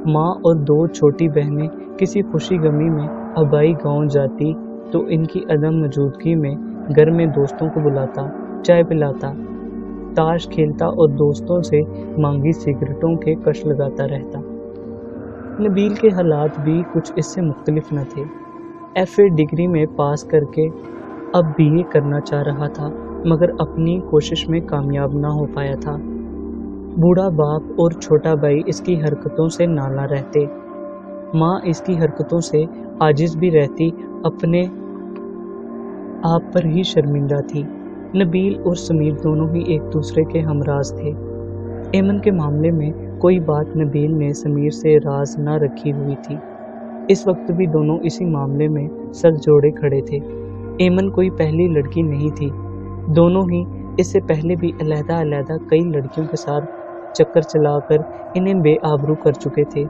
माँ और 2 छोटी बहनें किसी खुशी गमी में आबाई गांव जाती तो इनकी अदम मौजूदगी में घर में दोस्तों को बुलाता, चाय पिलाता, ताश खेलता और दोस्तों से मांगी सिगरेटों के कश लगाता रहता। नबील के हालात भी कुछ इससे मुख्तलिफ न थे। एफए डिग्री में पास करके अब बीए करना चाह रहा था, मगर अपनी कोशिश में कामयाब ना हो पाया था। बूढ़ा बाप और छोटा भाई इसकी हरकतों से नाला रहते। माँ इसकी हरकतों से आजिज भी रहती, अपने आप पर ही शर्मिंदा थी। नबील और समीर दोनों ही एक दूसरे के हमराज थे। एमन के मामले में कोई बात नबील ने समीर से राज ना रखी हुई थी। इस वक्त भी दोनों इसी मामले में सर जोड़े खड़े थे। एमन कोई पहली लड़की नहीं थी, दोनों ही इससे पहले भी अलहदा कई लड़कियों के साथ चक्कर चलाकर इन्हें बेआबरू कर चुके थे।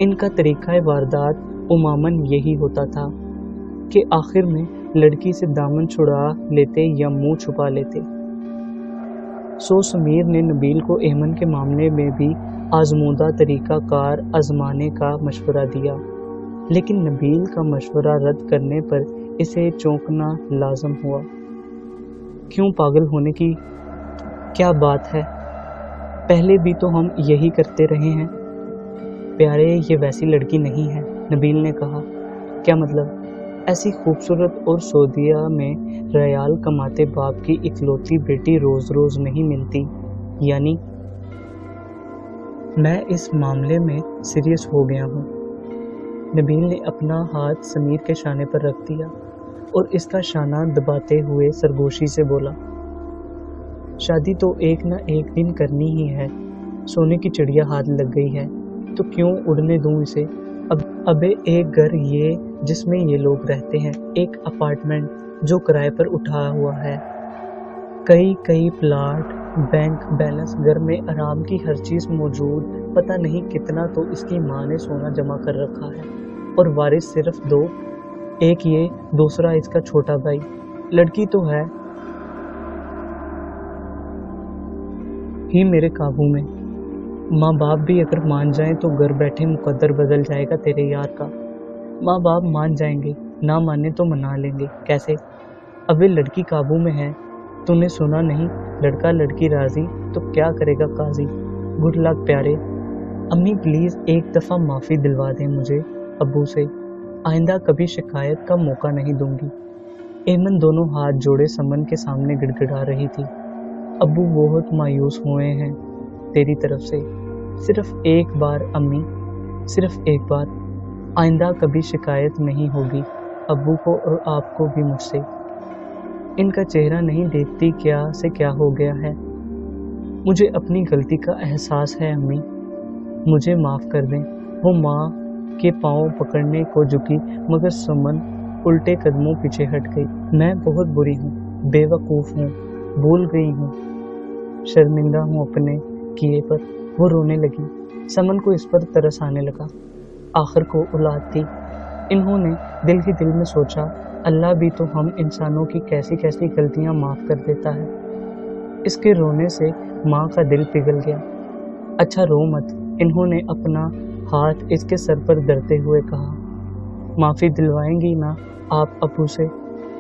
इनका तरीक़ा वारदात उमामन यही होता था कि आखिर में लड़की से दामन छुड़ा लेते या मुंह छुपा लेते। सो समीर ने नबील को एमन के मामले में भी आजमूदा तरीक़ा कार आजमाने का मशवरा दिया, लेकिन नबील का मशवरा रद्द करने पर इसे चौंकना लाजम हुआ। क्यों, पागल होने की क्या बात है, पहले भी तो हम यही करते रहे हैं। प्यारे, ये वैसी लड़की नहीं है, नबील ने कहा। क्या मतलब? ऐसी खूबसूरत और सऊदीया में रियाल कमाते बाप की इकलौती बेटी रोज रोज नहीं मिलती। यानी मैं इस मामले में सीरियस हो गया हूँ। नबील ने अपना हाथ समीर के शाने पर रख दिया और इसका शाना दबाते हुए सरगोशी से बोला, शादी तो एक न एक दिन करनी ही है। सोने की चिड़िया हाथ लग गई है तो क्यों उड़ने दूं इसे। अबे एक घर ये जिसमें ये लोग रहते हैं, एक अपार्टमेंट जो किराए पर उठा हुआ है, कई प्लाट, बैंक बैलेंस, घर में आराम की हर चीज मौजूद, पता नहीं कितना तो इसकी माँ ने सोना जमा कर रखा है, और वारिस सिर्फ 2, एक ये, दूसरा इसका छोटा भाई। लड़की तो है ही मेरे काबू में। माँ बाप भी अगर मान जाएं तो घर बैठे मुकद्दर बदल जाएगा तेरे यार का। माँ बाप मान जाएंगे, ना माने तो मना लेंगे। कैसे? अबे लड़की काबू में है, तूने सुना नहीं, लड़का लड़की राजी तो क्या करेगा काजी। गुड लक प्यारे। अम्मी प्लीज़ एक दफ़ा माफ़ी दिलवा दें मुझे अब्बू से, आइंदा कभी शिकायत का मौका नहीं दूंगी। एमन दोनों हाथ जोड़े समन के सामने गिड़गिड़ा रही थी। अब्बू बहुत मायूस हुए हैं तेरी तरफ से। सिर्फ एक बार अम्मी, सिर्फ एक बार, आइंदा कभी शिकायत नहीं होगी अब्बू को और आपको भी मुझसे। इनका चेहरा नहीं देखती क्या से क्या हो गया है। मुझे अपनी गलती का एहसास है अम्मी, मुझे माफ़ कर दें। वो माँ के पाँव पकड़ने को झुकी मगर सुमन उल्टे कदमों पीछे हट गई। मैं बहुत बुरी हूँ, बेवकूफ़ हूँ, भूल गई हूँ, शर्मिंदा हूँ अपने किए पर। वो रोने लगी। समन को इस पर तरस आने लगा। आखिर को औलाद थी। इन्होंने दिल ही दिल में सोचा, अल्लाह भी तो हम इंसानों की कैसी कैसी गलतियाँ माफ़ कर देता है। इसके रोने से माँ का दिल पिघल गया। अच्छा रो मत, इन्होंने अपना हाथ इसके सर पर धरते हुए कहा। माफ़ी दिलवाएंगी ना आप अब्बू से?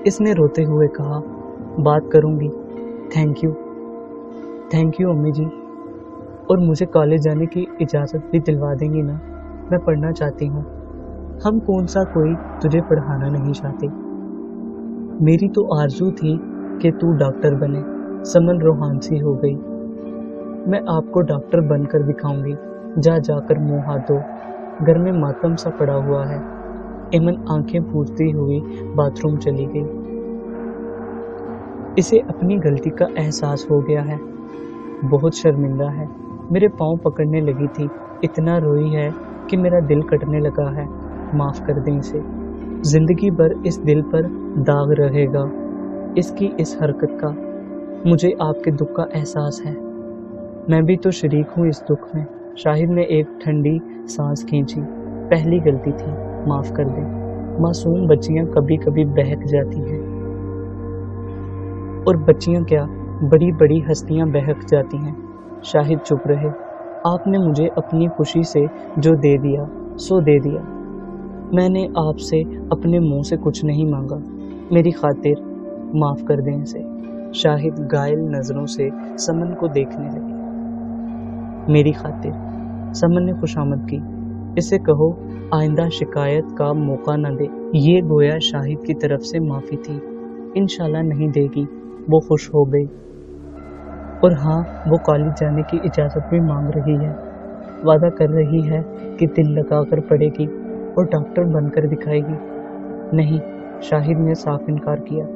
इसने रोते हुए कहा। बात करूँगी, थैंक यू अम्मी जी, और मुझे कॉलेज जाने की इजाज़त भी दिलवा देंगी ना? मैं पढ़ना चाहती हूँ। हम कौन सा कोई तुझे पढ़ाना नहीं चाहते। मेरी तो आरज़ू थी कि तू डॉक्टर बने। समन रोहानसी हो गई। मैं आपको डॉक्टर बनकर दिखाऊंगी। जा जाकर मुंह हाथ धो। घर में मातम सा पड़ा हुआ है। एमन आंखें पूछती हुई बाथरूम चली गई। इसे अपनी गलती का एहसास हो गया है। बहुत शर्मिंदा है। मेरे पाँव पकड़ने लगी थी। इतना रोई है कि मेरा दिल कटने लगा है। माफ कर दें इसे। जिंदगी भर इस दिल पर दाग रहेगा इसकी इस हरकत का। मुझे आपके दुख का एहसास है। मैं भी तो शरीक हूँ इस दुख में। शाहिद ने एक ठंडी सांस खींची। पहली गलती थी, माफ कर दें। मासूम बच्चियां कभी कभी बहक जाती हैं, और बच्चियां क्या, बड़ी बड़ी हस्तियां बहक जाती हैं। शाहिद चुप रहे। आपने मुझे अपनी खुशी से जो दे दिया सो दे दिया। मैंने आपसे अपने मुंह से कुछ नहीं मांगा। मेरी खातिर माफ कर दें इसे। शाहिद घायल नजरों से समन को देखने लगे। मेरी खातिर। समन ने खुशामद की। इसे कहो आइंदा शिकायत का मौका न दे। ये गोया शाहिद की तरफ से माफी थी। इंशाल्लाह नहीं देगी। वो खुश हो गई। और हाँ, वो कॉलेज जाने की इजाज़त भी मांग रही है। वादा कर रही है कि दिल लगाकर पढ़ेगी और डॉक्टर बनकर दिखाएगी। नहीं, शाहिद ने साफ इनकार किया।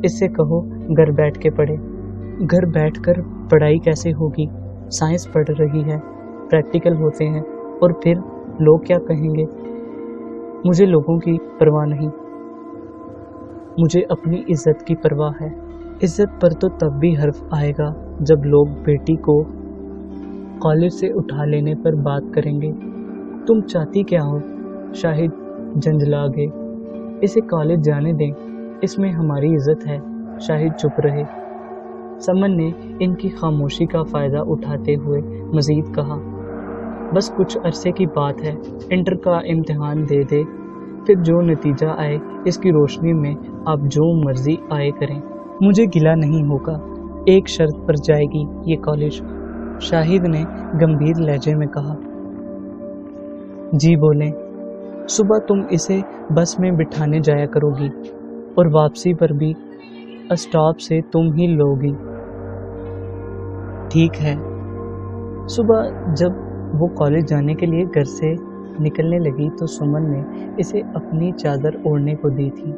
इससे कहो घर बैठ के पढ़े। घर बैठकर पढ़ाई कैसे होगी? साइंस पढ़ रही है, प्रैक्टिकल होते हैं, और फिर लोग क्या कहेंगे? मुझे लोगों की परवाह नहीं, मुझे अपनी इज्जत की परवाह है। इज्जत पर तो तब भी हर्फ आएगा जब लोग बेटी को कॉलेज से उठा लेने पर बात करेंगे। तुम चाहती क्या हो? शाहिद झंझला गए। इसे कॉलेज जाने दें, इसमें हमारी इज्जत है। शाहिद चुप रहे। समन ने इनकी खामोशी का फ़ायदा उठाते हुए मज़ीद कहा, बस कुछ अरसे की बात है। इंटर का इम्तिहान दे दे, फिर जो नतीजा आए इसकी रोशनी में आप जो मर्जी आए करें। मुझे गिला नहीं होगा। एक शर्त पर जाएगी ये कॉलेज। शाहिद ने गंभीर लहजे में कहा। जी बोलें। सुबह तुम इसे बस में बिठाने जाया करोगी और वापसी पर भी स्टॉप से तुम ही लोगी, ठीक है? सुबह जब वो कॉलेज जाने के लिए घर से निकलने लगी तो सुमन ने इसे अपनी चादर ओढ़ने को दी थी।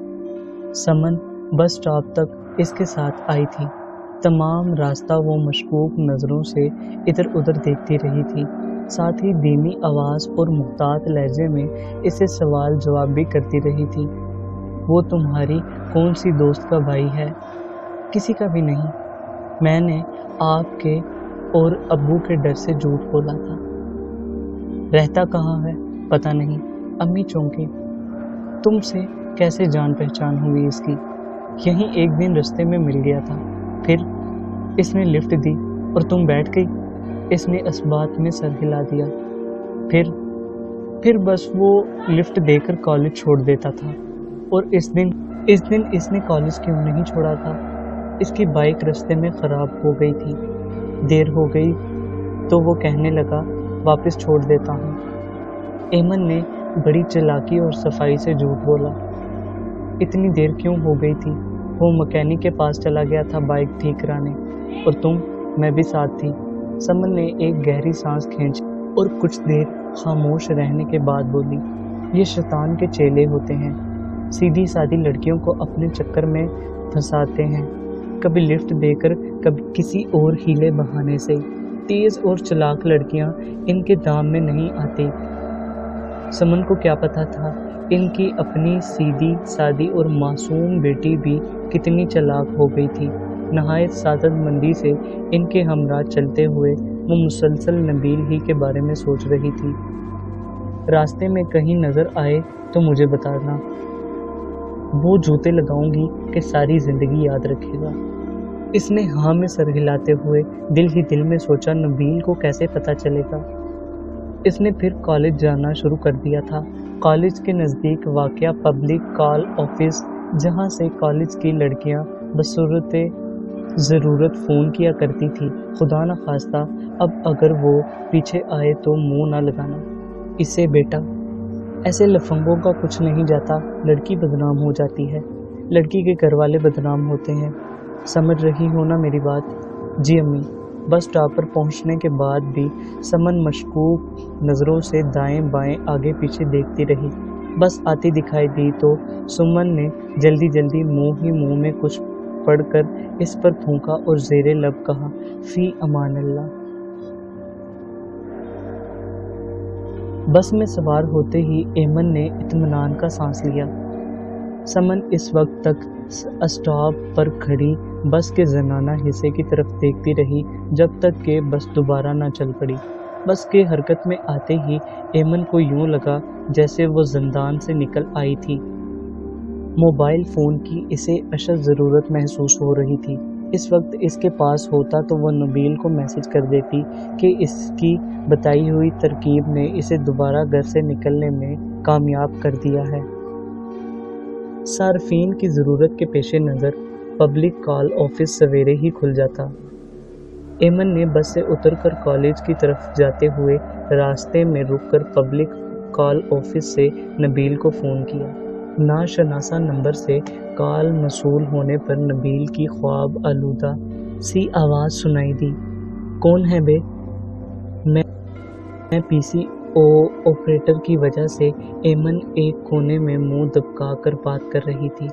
समन बस स्टॉप तक इसके साथ आई थी। तमाम रास्ता वो मशकूक नज़रों से इधर उधर देखती रही थी। साथ ही धीमी आवाज़ और मुख्तात लहजे में इसे सवाल जवाब भी करती रही थी। वो तुम्हारी कौन सी दोस्त का भाई है? किसी का भी नहीं। मैंने आपके और अब्बू के डर से झूठ बोला था। रहता कहाँ है? पता नहीं। अम्मी चौंकी। तुमसे कैसे जान पहचान हुई इसकी? यहीं एक दिन रास्ते में मिल गया था। फिर इसने लिफ्ट दी और तुम बैठ गई। इसने इस बात में सर हिला दिया। फिर बस वो लिफ्ट देकर कॉलेज छोड़ देता था। और इस दिन इसने कॉलेज क्यों नहीं छोड़ा था? इसकी बाइक रास्ते में ख़राब हो गई थी। देर हो गई तो वो कहने लगा वापस छोड़ देता हूँ। एमन ने बड़ी चालाकी और सफाई से झूठ बोला। इतनी देर क्यों हो गई थी? वो मैकेनिक के पास चला गया था बाइक ठीक कराने, और मैं भी साथ थी। समन ने एक गहरी सांस खींची और कुछ देर खामोश रहने के बाद बोली, ये शैतान के चेले होते हैं। सीधी सादी लड़कियों को अपने चक्कर में फंसाते हैं, कभी लिफ्ट देकर, कभी किसी और हीले बहाने से। तेज़ और चालाक लड़कियां इनके दाम में नहीं आती। समन को क्या पता था इनकी अपनी सीधी सादी और मासूम बेटी भी कितनी चालाक हो गई थी। नहायत सादतमंदी से इनके हमरा चलते हुए वो मुसलसल नबील ही के बारे में सोच रही थी। रास्ते में कहीं नज़र आए तो मुझे बताना। वो जूते लगाऊंगी कि सारी ज़िंदगी याद रखेगा। इसने हाँ में सर हिलाते हुए दिल ही दिल में सोचा, नबील को कैसे पता चलेगा। इसने फिर कॉलेज जाना शुरू कर दिया था। कॉलेज के नज़दीक वाक़या पब्लिक कॉल ऑफिस, जहाँ से कॉलेज की लड़कियाँ बसूरत ज़रूरत फ़ोन किया करती थी। खुदा न खास्ता अब अगर वो पीछे आए तो मुंह ना लगाना। इसे बेटा, ऐसे लफंगों का कुछ नहीं जाता, लड़की बदनाम हो जाती है, लड़की के घर वाले बदनाम होते हैं। समझ रही हो ना मेरी बात? जी अम्मी। बस स्टॉप पर पहुंचने के बाद भी समन मशकूक नज़रों से दाएं बाएं आगे पीछे देखती रही। बस आती दिखाई दी तो सुमन ने जल्दी जल्दी मुंह ही मुंह में कुछ पढ़कर इस पर थूका और ज़ेरे लब कहा, फी अमान अल्लाह। बस में सवार होते ही एमन ने इत्मीनान का सांस लिया। समन इस वक्त तक स्टॉप पर खड़ी बस के जनाना हिस्से की तरफ देखती रही जब तक कि बस दोबारा ना चल पड़ी। बस के हरकत में आते ही एमन को यूं लगा जैसे वो जिंदान से निकल आई थी। मोबाइल फ़ोन की इसे अशद ज़रूरत महसूस हो रही थी। इस वक्त इसके पास होता तो वो नबील को मैसेज कर देती कि इसकी बताई हुई तरकीब ने इसे दोबारा घर से निकलने में कामयाब कर दिया है। सार्फिन की ज़रूरत के पेश नज़र पब्लिक कॉल ऑफिस सवेरे ही खुल जाता। एमन ने बस से उतरकर कॉलेज की तरफ जाते हुए रास्ते में रुककर पब्लिक कॉल ऑफिस से नबील को फ़ोन किया। नाशनासा नंबर से कॉल मसूल होने पर नबील की ख्वाब आलूदा सी आवाज़ सुनाई दी। कौन है बे? मैं पीसीओ ऑपरेटर की वजह से। एमन एक कोने में मुंह दबका कर बात कर रही थी।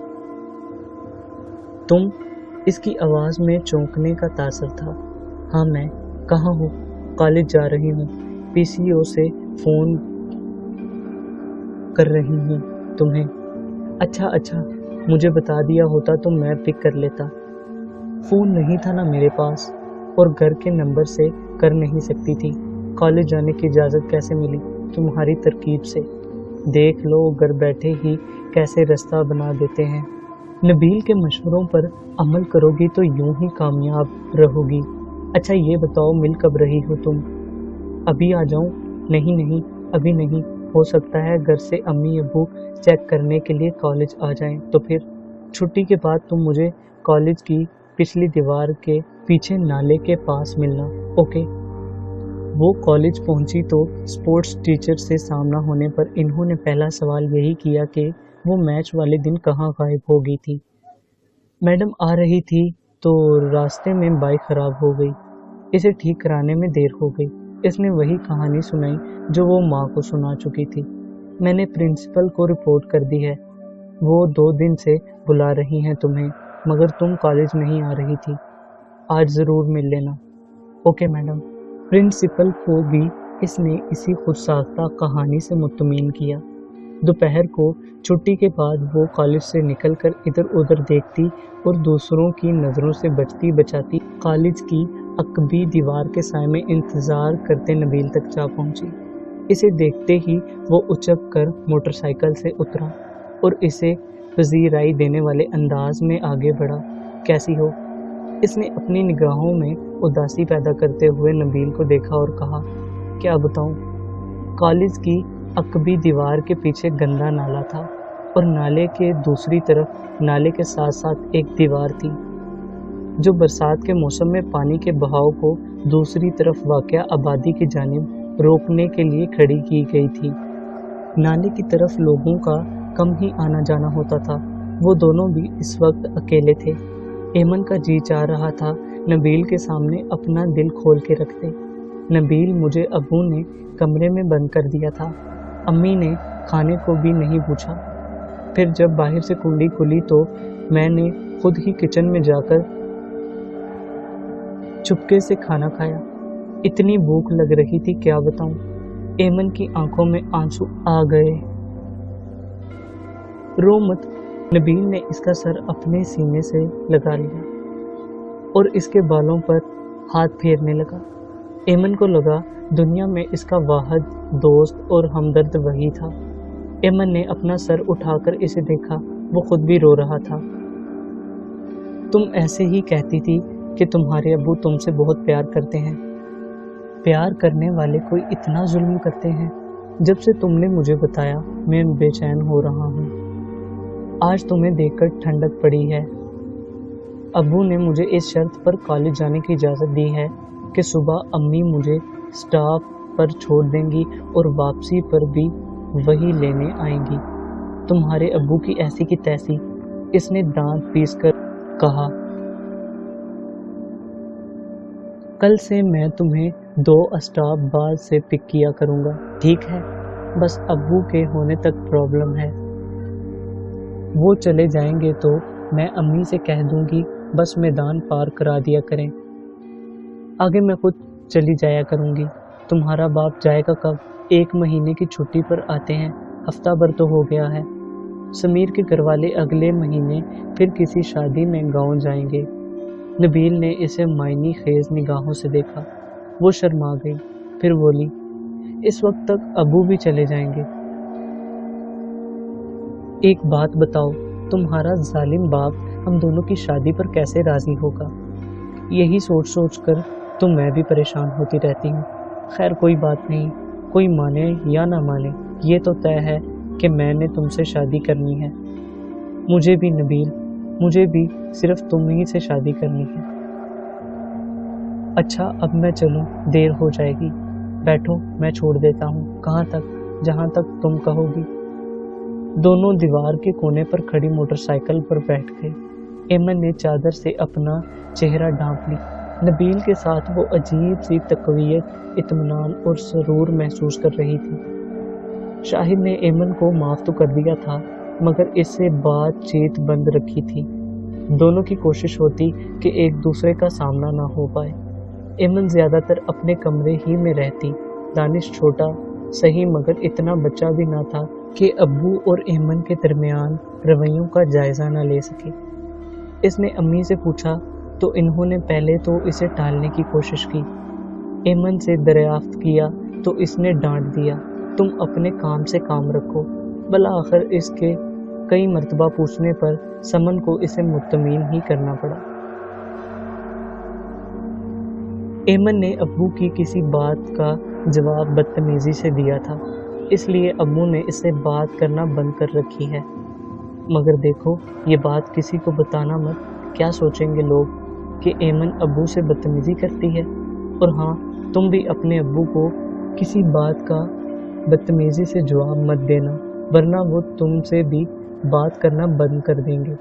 तुम? इसकी आवाज़ में चौंकने का तासर था। हाँ मैं। कहाँ हो? कॉलेज जा रही हूँ, पीसीओ से फ़ोन कर रही हूँ तुम्हें। अच्छा, मुझे बता दिया होता तो मैं पिक कर लेता। फ़ोन नहीं था ना मेरे पास और घर के नंबर से कर नहीं सकती थी। कॉलेज जाने की इजाज़त कैसे मिली? तुम्हारी तरकीब से। देख लो घर बैठे ही कैसे रास्ता बना देते हैं। नबील के मशवरों पर अमल करोगी तो यूं ही कामयाब रहोगी। अच्छा ये बताओ मिल कब रही हो तुम? अभी आ जाऊं? नहीं, अभी नहीं। हो सकता है घर से अम्मी अब्बू चेक करने के लिए कॉलेज आ जाएं, तो फिर छुट्टी के बाद तुम मुझे कॉलेज की पिछली दीवार के पीछे नाले के पास मिलना। ओके। वो कॉलेज पहुंची तो स्पोर्ट्स टीचर से सामना होने पर इन्होंने पहला सवाल यही किया कि वो मैच वाले दिन कहाँ गायब हो गई थी। मैडम आ रही थी तो रास्ते में बाइक खराब हो गई, इसे ठीक कराने में देर हो गई। इसने वही कहानी सुनाई जो वो माँ को सुना चुकी थी। मैंने प्रिंसिपल को रिपोर्ट कर दी है, वो 2 दिन से बुला रही हैं तुम्हें, मगर तुम कॉलेज नहीं आ रही थी। आज ज़रूर मिल लेना। Okay madam. प्रिंसिपल को भी इसने इसी खुदसाख्ता कहानी से मुतमिन किया। दोपहर को छुट्टी के बाद वो कॉलेज से निकलकर इधर उधर देखती और दूसरों की नज़रों से बचती बचाती कॉलेज की अकबी दीवार के साए में इंतज़ार करते नबील तक जा पहुंची। इसे देखते ही वो उचक कर मोटरसाइकिल से उतरा और इसे पजीराई देने वाले अंदाज में आगे बढ़ा। कैसी हो? इसने अपनी निगाहों में उदासी पैदा करते हुए नबील को देखा और कहा, क्या बताऊं? कॉलेज की अकबी दीवार के पीछे गंदा नाला था और नाले के दूसरी तरफ नाले के साथ साथ एक दीवार थी जो बरसात के मौसम में पानी के बहाव को दूसरी तरफ वाक़या आबादी की जानिब रोकने के लिए खड़ी की गई थी। नाले की तरफ लोगों का कम ही आना जाना होता था। वो दोनों भी इस वक्त अकेले थे। एमन का जी चाह रहा था नबील के सामने अपना दिल खोल के रख दे। नबील मुझे अबू ने कमरे में बंद कर दिया था, अम्मी ने खाने को भी नहीं पूछा। फिर जब बाहर से कुंडी खुली तो मैंने खुद ही किचन में जाकर चुपके से खाना खाया। इतनी भूख लग रही थी क्या बताऊं। एमन की आंखों में आंसू आ गए। रो मत। नबील ने इसका सर अपने सीने से लगा लिया और इसके बालों पर हाथ फेरने लगा। एमन को लगा दुनिया में इसका वाहिद दोस्त और हमदर्द वही था। एमन ने अपना सर उठाकर इसे देखा, वो खुद भी रो रहा था। तुम ऐसे ही कहती थी कि तुम्हारे अब्बू तुमसे बहुत प्यार करते हैं। प्यार करने वाले कोई इतना जुल्म करते हैं? जब से तुमने मुझे बताया मैं बेचैन हो रहा हूँ। आज तुम्हें देखकर ठंडक पड़ी है। अब्बू ने मुझे इस शर्त पर कॉलेज जाने की इजाज़त दी है कि सुबह अम्मी मुझे स्टॉप پر چھوڑ دیں گی اور واپسی پر بھی وہی لینے آئیں گی۔ تمہارے ابو کی ایسی کی تیسی، اس نے دانت پیس کر کہا۔ کل سے میں تمہیں 2 اسٹاپ بعد سے پک کیا کروں گا، ٹھیک ہے؟ بس ابو کے ہونے تک پرابلم ہے۔ وہ چلے جائیں گے تو میں امی سے کہہ دوں گی بس میدان پار کرا دیا کریں، آگے میں خود چلی جایا کروں گی۔ تمہارا باپ جائے گا کب؟ 1 مہینے کی چھٹی پر آتے ہیں، ہفتہ بھر تو ہو گیا ہے۔ سمیر کے گھر والے اگلے مہینے پھر کسی شادی میں گاؤں جائیں گے۔ نبیل نے اسے معنی خیز نگاہوں سے دیکھا، وہ شرما گئی، پھر بولی، اس وقت تک ابو بھی چلے جائیں گے؟ ایک بات بتاؤ، تمہارا ظالم باپ ہم دونوں کی شادی پر کیسے راضی ہوگا؟ یہی سوچ سوچ کر تو میں بھی پریشان ہوتی رہتی ہوں۔ خیر کوئی بات نہیں، کوئی مانے یا نہ مانے، یہ تو طے ہے کہ میں نے تم سے شادی کرنی ہے۔ مجھے بھی نبیل، مجھے بھی صرف تم ہی سے شادی کرنی ہے۔ اچھا اب میں چلوں، دیر ہو جائے گی۔ بیٹھو میں چھوڑ دیتا ہوں۔ کہاں تک؟ جہاں تک تم کہو گی۔ دونوں دیوار کے کونے پر کھڑی موٹر سائیکل پر بیٹھ گئے۔ ایمن نے چادر سے اپنا چہرہ ڈھانپ لی۔ نبیل کے ساتھ وہ عجیب سی تقویت، اطمینان اور سرور محسوس کر رہی تھی۔ شاہد نے ایمن کو معاف تو کر دیا تھا مگر اس سے بات چیت بند رکھی تھی۔ دونوں کی کوشش ہوتی کہ ایک دوسرے کا سامنا نہ ہو پائے۔ ایمن زیادہ تر اپنے کمرے ہی میں رہتی۔ دانش چھوٹا صحیح مگر اتنا بچہ بھی نہ تھا کہ ابو اور ایمن کے درمیان رویوں کا جائزہ نہ لے سکے۔ اس نے امی سے پوچھا تو انہوں نے پہلے تو اسے ٹالنے کی کوشش کی۔ ایمن سے دریافت کیا تو اس نے ڈانٹ دیا، تم اپنے کام سے کام رکھو۔ بالآخر اس کے کئی مرتبہ پوچھنے پر سمن کو اسے مطمئن ہی کرنا پڑا۔ ایمن نے ابو کی کسی بات کا جواب بدتمیزی سے دیا تھا، اس لیے ابو نے اس سے بات کرنا بند کر رکھی ہے۔ مگر دیکھو یہ بات کسی کو بتانا مت، کیا سوچیں گے لوگ کہ ایمن ابو سے بدتمیزی کرتی ہے؟ اور ہاں تم بھی اپنے ابو کو کسی بات کا بدتمیزی سے جواب مت دینا ورنہ وہ تم سے بھی بات کرنا بند کر دیں گے۔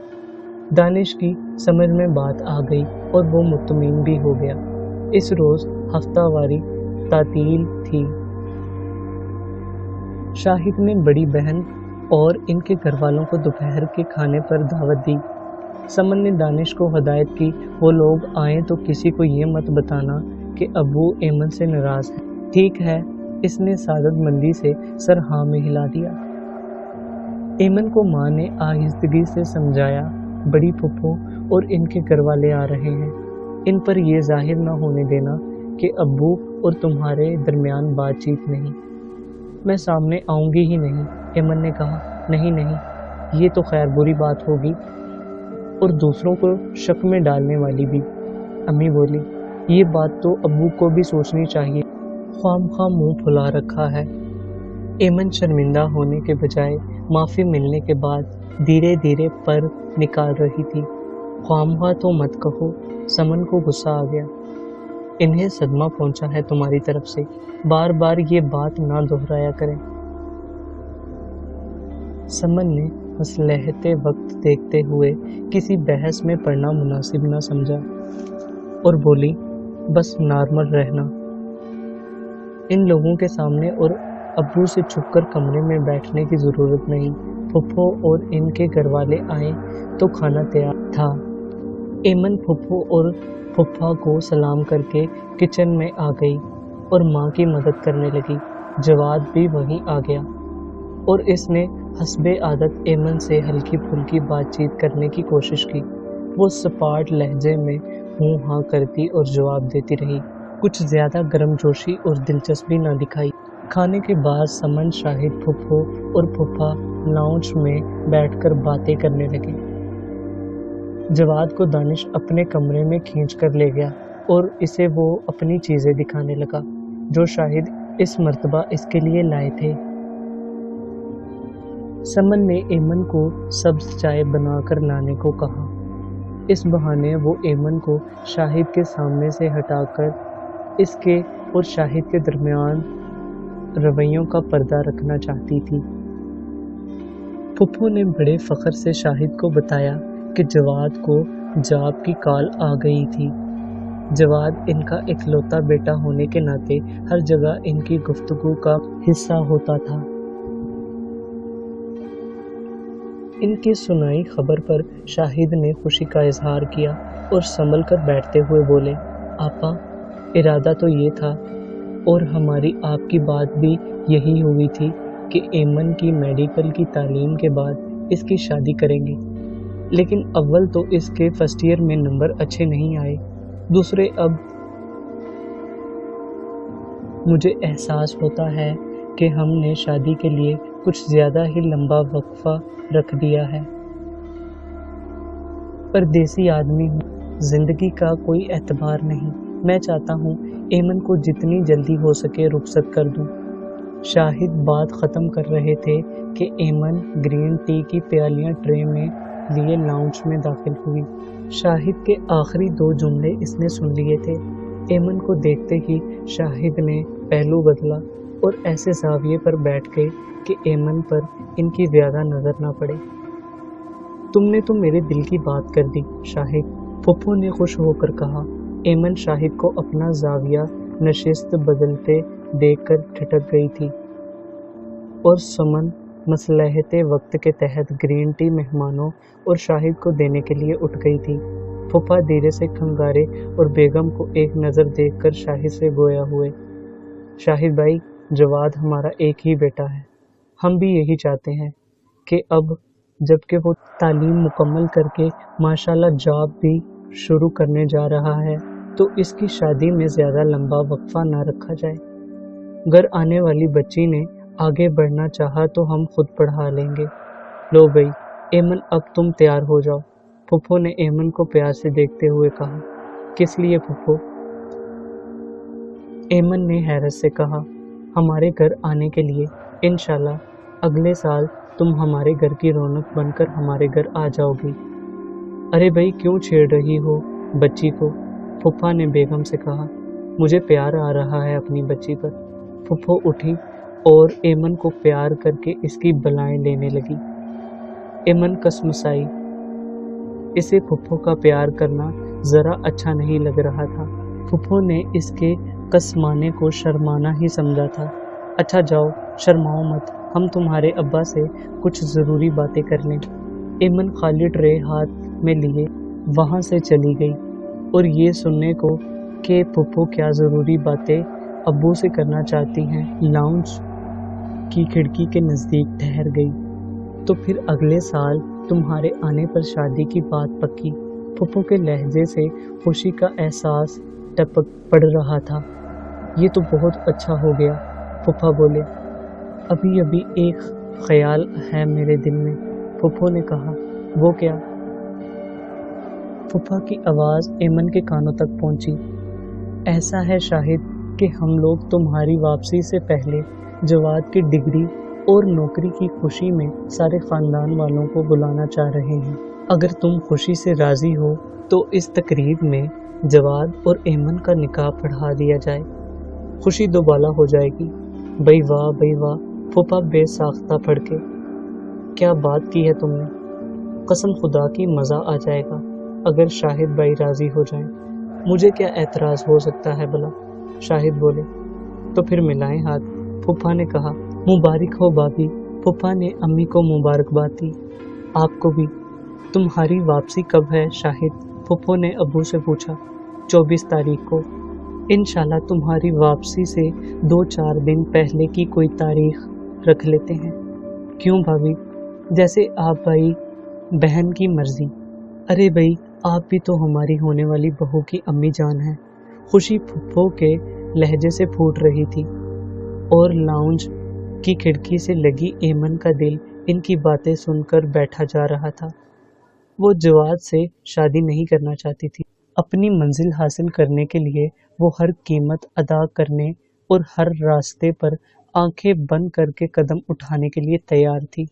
دانش کی سمجھ میں بات آ گئی اور وہ مطمئن بھی ہو گیا۔ اس روز ہفتہ واری تعطیل تھی۔ شاہد نے بڑی بہن اور ان کے گھر والوں کو دوپہر کے کھانے پر دعوت دی۔ سمن نے دانش کو ہدایت کی وہ لوگ آئیں تو کسی کو یہ مت بتانا کہ ابو ایمن سے ناراض ہے۔ ٹھیک ہے، اس نے سعادت مندی سے سر ہاں میں ہلا دیا۔ ایمن کو ماں نے آہستگی سے سمجھایا، بڑی پھپھو اور ان کے گھر والے آ رہے ہیں، ان پر یہ ظاہر نہ ہونے دینا کہ ابو اور تمہارے درمیان بات چیت نہیں۔ میں سامنے آؤں گی ہی نہیں، ایمن نے کہا۔ نہیں نہیں، یہ تو خیر بری بات ہوگی اور دوسروں کو شک میں ڈالنے والی بھی۔ امی بولی، یہ بات تو ابو کو بھی سوچنی چاہیے، خواہ منہ پھلا رکھا ہے۔ ایمن شرمندہ ہونے کے بجائے معافی ملنے کے بعد دھیرے دھیرے پر نکال رہی تھی۔ خواہ تو مت کہو، سمن کو غصہ آ گیا۔ انہیں صدمہ پہنچا ہے تمہاری طرف سے، بار بار یہ بات نہ دہرایا کریں۔ سمن نے مصلحت وقت دیکھتے ہوئے کسی بحث میں پڑنا مناسب نہ سمجھا اور بولی، بس نارمل رہنا، ان لوگوں کے سامنے اور ابو سے چھپ کر کمرے میں بیٹھنے کی ضرورت نہیں۔ پھپھو اور ان کے گھر والے آئیں تو کھانا تیار تھا۔ ایمن پھپھو اور پھپھا کو سلام کر کے کچن میں آ گئی اور ماں کی مدد کرنے لگی۔ جواد بھی وہیں آ گیا اور اس نے حسب عادت ایمن سے ہلکی پھلکی بات چیت کرنے کی کوشش کی۔ وہ سپاٹ لہجے میں ہوں ہاں کرتی اور جواب دیتی رہی، کچھ زیادہ گرم جوشی اور دلچسپی نہ دکھائی۔ کھانے کے بعد سمن، شاہد، پھپھو اور پھپھا لاؤنج میں بیٹھ کر باتیں کرنے لگے۔ جواد کو دانش اپنے کمرے میں کھینچ کر لے گیا اور اسے وہ اپنی چیزیں دکھانے لگا جو شاہد اس مرتبہ اس کے لیے لائے تھے۔ سمن نے ایمن کو سبز چائے بنا کر لانے کو کہا۔ اس بہانے وہ ایمن کو شاہد کے سامنے سے ہٹا کر اس کے اور شاہد کے درمیان रवैयों का पर्दा रखना चाहती थी। फुप्पो ने बड़े फख्र से शाहिद को बताया कि जवाद को जॉब की कॉल आ गई थी। जवाद इनका इकलौता बेटा होने के नाते हर जगह इनकी गुफ्तगू का हिस्सा होता था। इनकी सुनाई खबर पर शाहिद ने खुशी का इजहार किया और संभल कर बैठते हुए बोले, आपा, इरादा तो ये था और हमारी आपकी बात भी यही हुई थी कि एमन की मेडिकल की तालीम के बाद इसकी शादी करेंगे, लेकिन अव्वल तो इसके फर्स्ट ईयर में नंबर अच्छे नहीं आए, दूसरे अब मुझे एहसास होता है कि हमने शादी के लिए कुछ ज़्यादा ही लंबा वक्फा रख दिया है। परदेसी आदमी हूँ, जिंदगी का कोई एतबार नहीं। मैं चाहता हूँ एमन को जितनी जल्दी हो सके रुखसत कर दूँ। शाहिद बात ख़त्म कर रहे थे कि एमन ग्रीन टी की प्यालियाँ ट्रे में लिए लाउंज में दाखिल हुई। शाहिद के आखिरी 2 जुमले इसने सुन लिए थे। एमन को देखते ही शाहिद ने पहलू बदला और ऐसे ज़ाविये पर बैठ गए कि एमन पर इनकी ज़्यादा नज़र ना पड़े। तुमने तो मेरे दिल की बात कर दी शाहिद, फुप्पो ने खुश होकर कहा। एमन शाहिद को अपना ज़ाविया नशिस्त बदलते देखकर ठिठक गई थी और समन मसलहते वक्त के तहत ग्रीन टी मेहमानों और शाहिद को देने के लिए उठ गई थी। फूफा धीरे से खंगारे और बेगम को एक नज़र देखकर शाहिद से गोया हुए, शाहिद भाई, जवाद हमारा एक ही बेटा है। हम भी यही चाहते हैं कि अब जबकि वो तालीम मुकम्मल करके माशाल्लाह जॉब भी शुरू करने जा रहा है, तो इसकी शादी में ज़्यादा लंबा वक्फा ना रखा जाए। घर आने वाली बच्ची ने आगे बढ़ना चाहा तो हम खुद पढ़ा लेंगे। लो भाई, एमन अब तुम तैयार हो जाओ, फुप्पो ने एमन को प्यार से देखते हुए कहा। किस लिए फुप्पो? एमन ने हैरत से कहा, हमारे घर आने के लिए। इंशाल्लाह अगले साल तुम हमारे घर की रौनक बनकर हमारे घर आ जाओगी। अरे भाई, क्यों छेड़ रही हो बच्ची को? फुप्पा ने बेगम से कहा। मुझे प्यार आ रहा है अपनी बच्ची पर। फुप्पो उठी और एमन को प्यार करके इसकी बलाएं लेने लगी। एमन कसमसाई। इसे फुप्पो का प्यार करना ज़रा अच्छा नहीं लग रहा था। फुप्पो ने इसके कसमाने को शर्माना ही समझा था। अच्छा जाओ, शर्माओ मत, हम तुम्हारे अब्बा से कुछ ज़रूरी बातें कर लें। एमन खाली ट्रे हाथ में लिए वहाँ से चली गई और ये सुनने को कि फुप्पो क्या ज़रूरी बातें अब्बू से करना चाहती हैं, लाउंज की खिड़की के नज़दीक ठहर गई। तो फिर अगले साल तुम्हारे आने पर शादी की बात पक्की। फुप्पो के लहजे से खुशी का एहसास टपक पड़ रहा था। ये तो बहुत अच्छा हो गया, फुप्पा बोले। अभी अभी एक ख्याल है मेरे दिल में, फुप्पो ने कहा। वो क्या? फुप्पा की आवाज़ एमन के कानों तक पहुंची। ऐसा है शाहिद कि हम लोग तुम्हारी वापसी से पहले जवाद की डिग्री और नौकरी की खुशी में सारे ख़ानदान वालों को बुलाना चाह रहे हैं। अगर तुम खुशी से राज़ी हो तो इस तकरीब में जवाद और एमन का निकाह पढ़ा दिया जाए, खुशी दोबाला हो जाएगी। भाई वाह, भाई वाह, फुप्पा बेसाख्ता पढ़ के। क्या बात की है तुमने? कसम खुदा की मज़ा आ जाएगा अगर शाहिद भाई राज़ी हो जाएं। मुझे क्या एतराज़ हो सकता है भला? शाहिद बोले। तो फिर मिलाएं हाथ, फुप्पा ने कहा। मुबारक हो भाभी, फुप्पा ने अम्मी को मुबारकबाद दी। आपको भी। तुम्हारी वापसी कब है शाहिद? फुप्पो ने अब्बू से पूछा। 24 तारीख को। इंशाल्लाह तुम्हारी वापसी से 2-4 दिन पहले की कोई तारीख रख लेते हैं। क्यों भाभी? जैसे आप भाई बहन की मर्जी। अरे भाई, आप भी तो हमारी होने वाली बहू की अम्मी जान हैं। खुशी फुप्पो के लहजे से फूट रही थी और लाउंज की खिड़की से लगी एमन का दिल इनकी बातें सुनकर बैठा जा रहा था। वो जवाद से शादी नहीं करना चाहती थी। अपनी मंजिल हासिल करने के लिए वो हर कीमत अदा करने और हर रास्ते पर आंखें बंद करके कदम उठाने के लिए तैयार थी।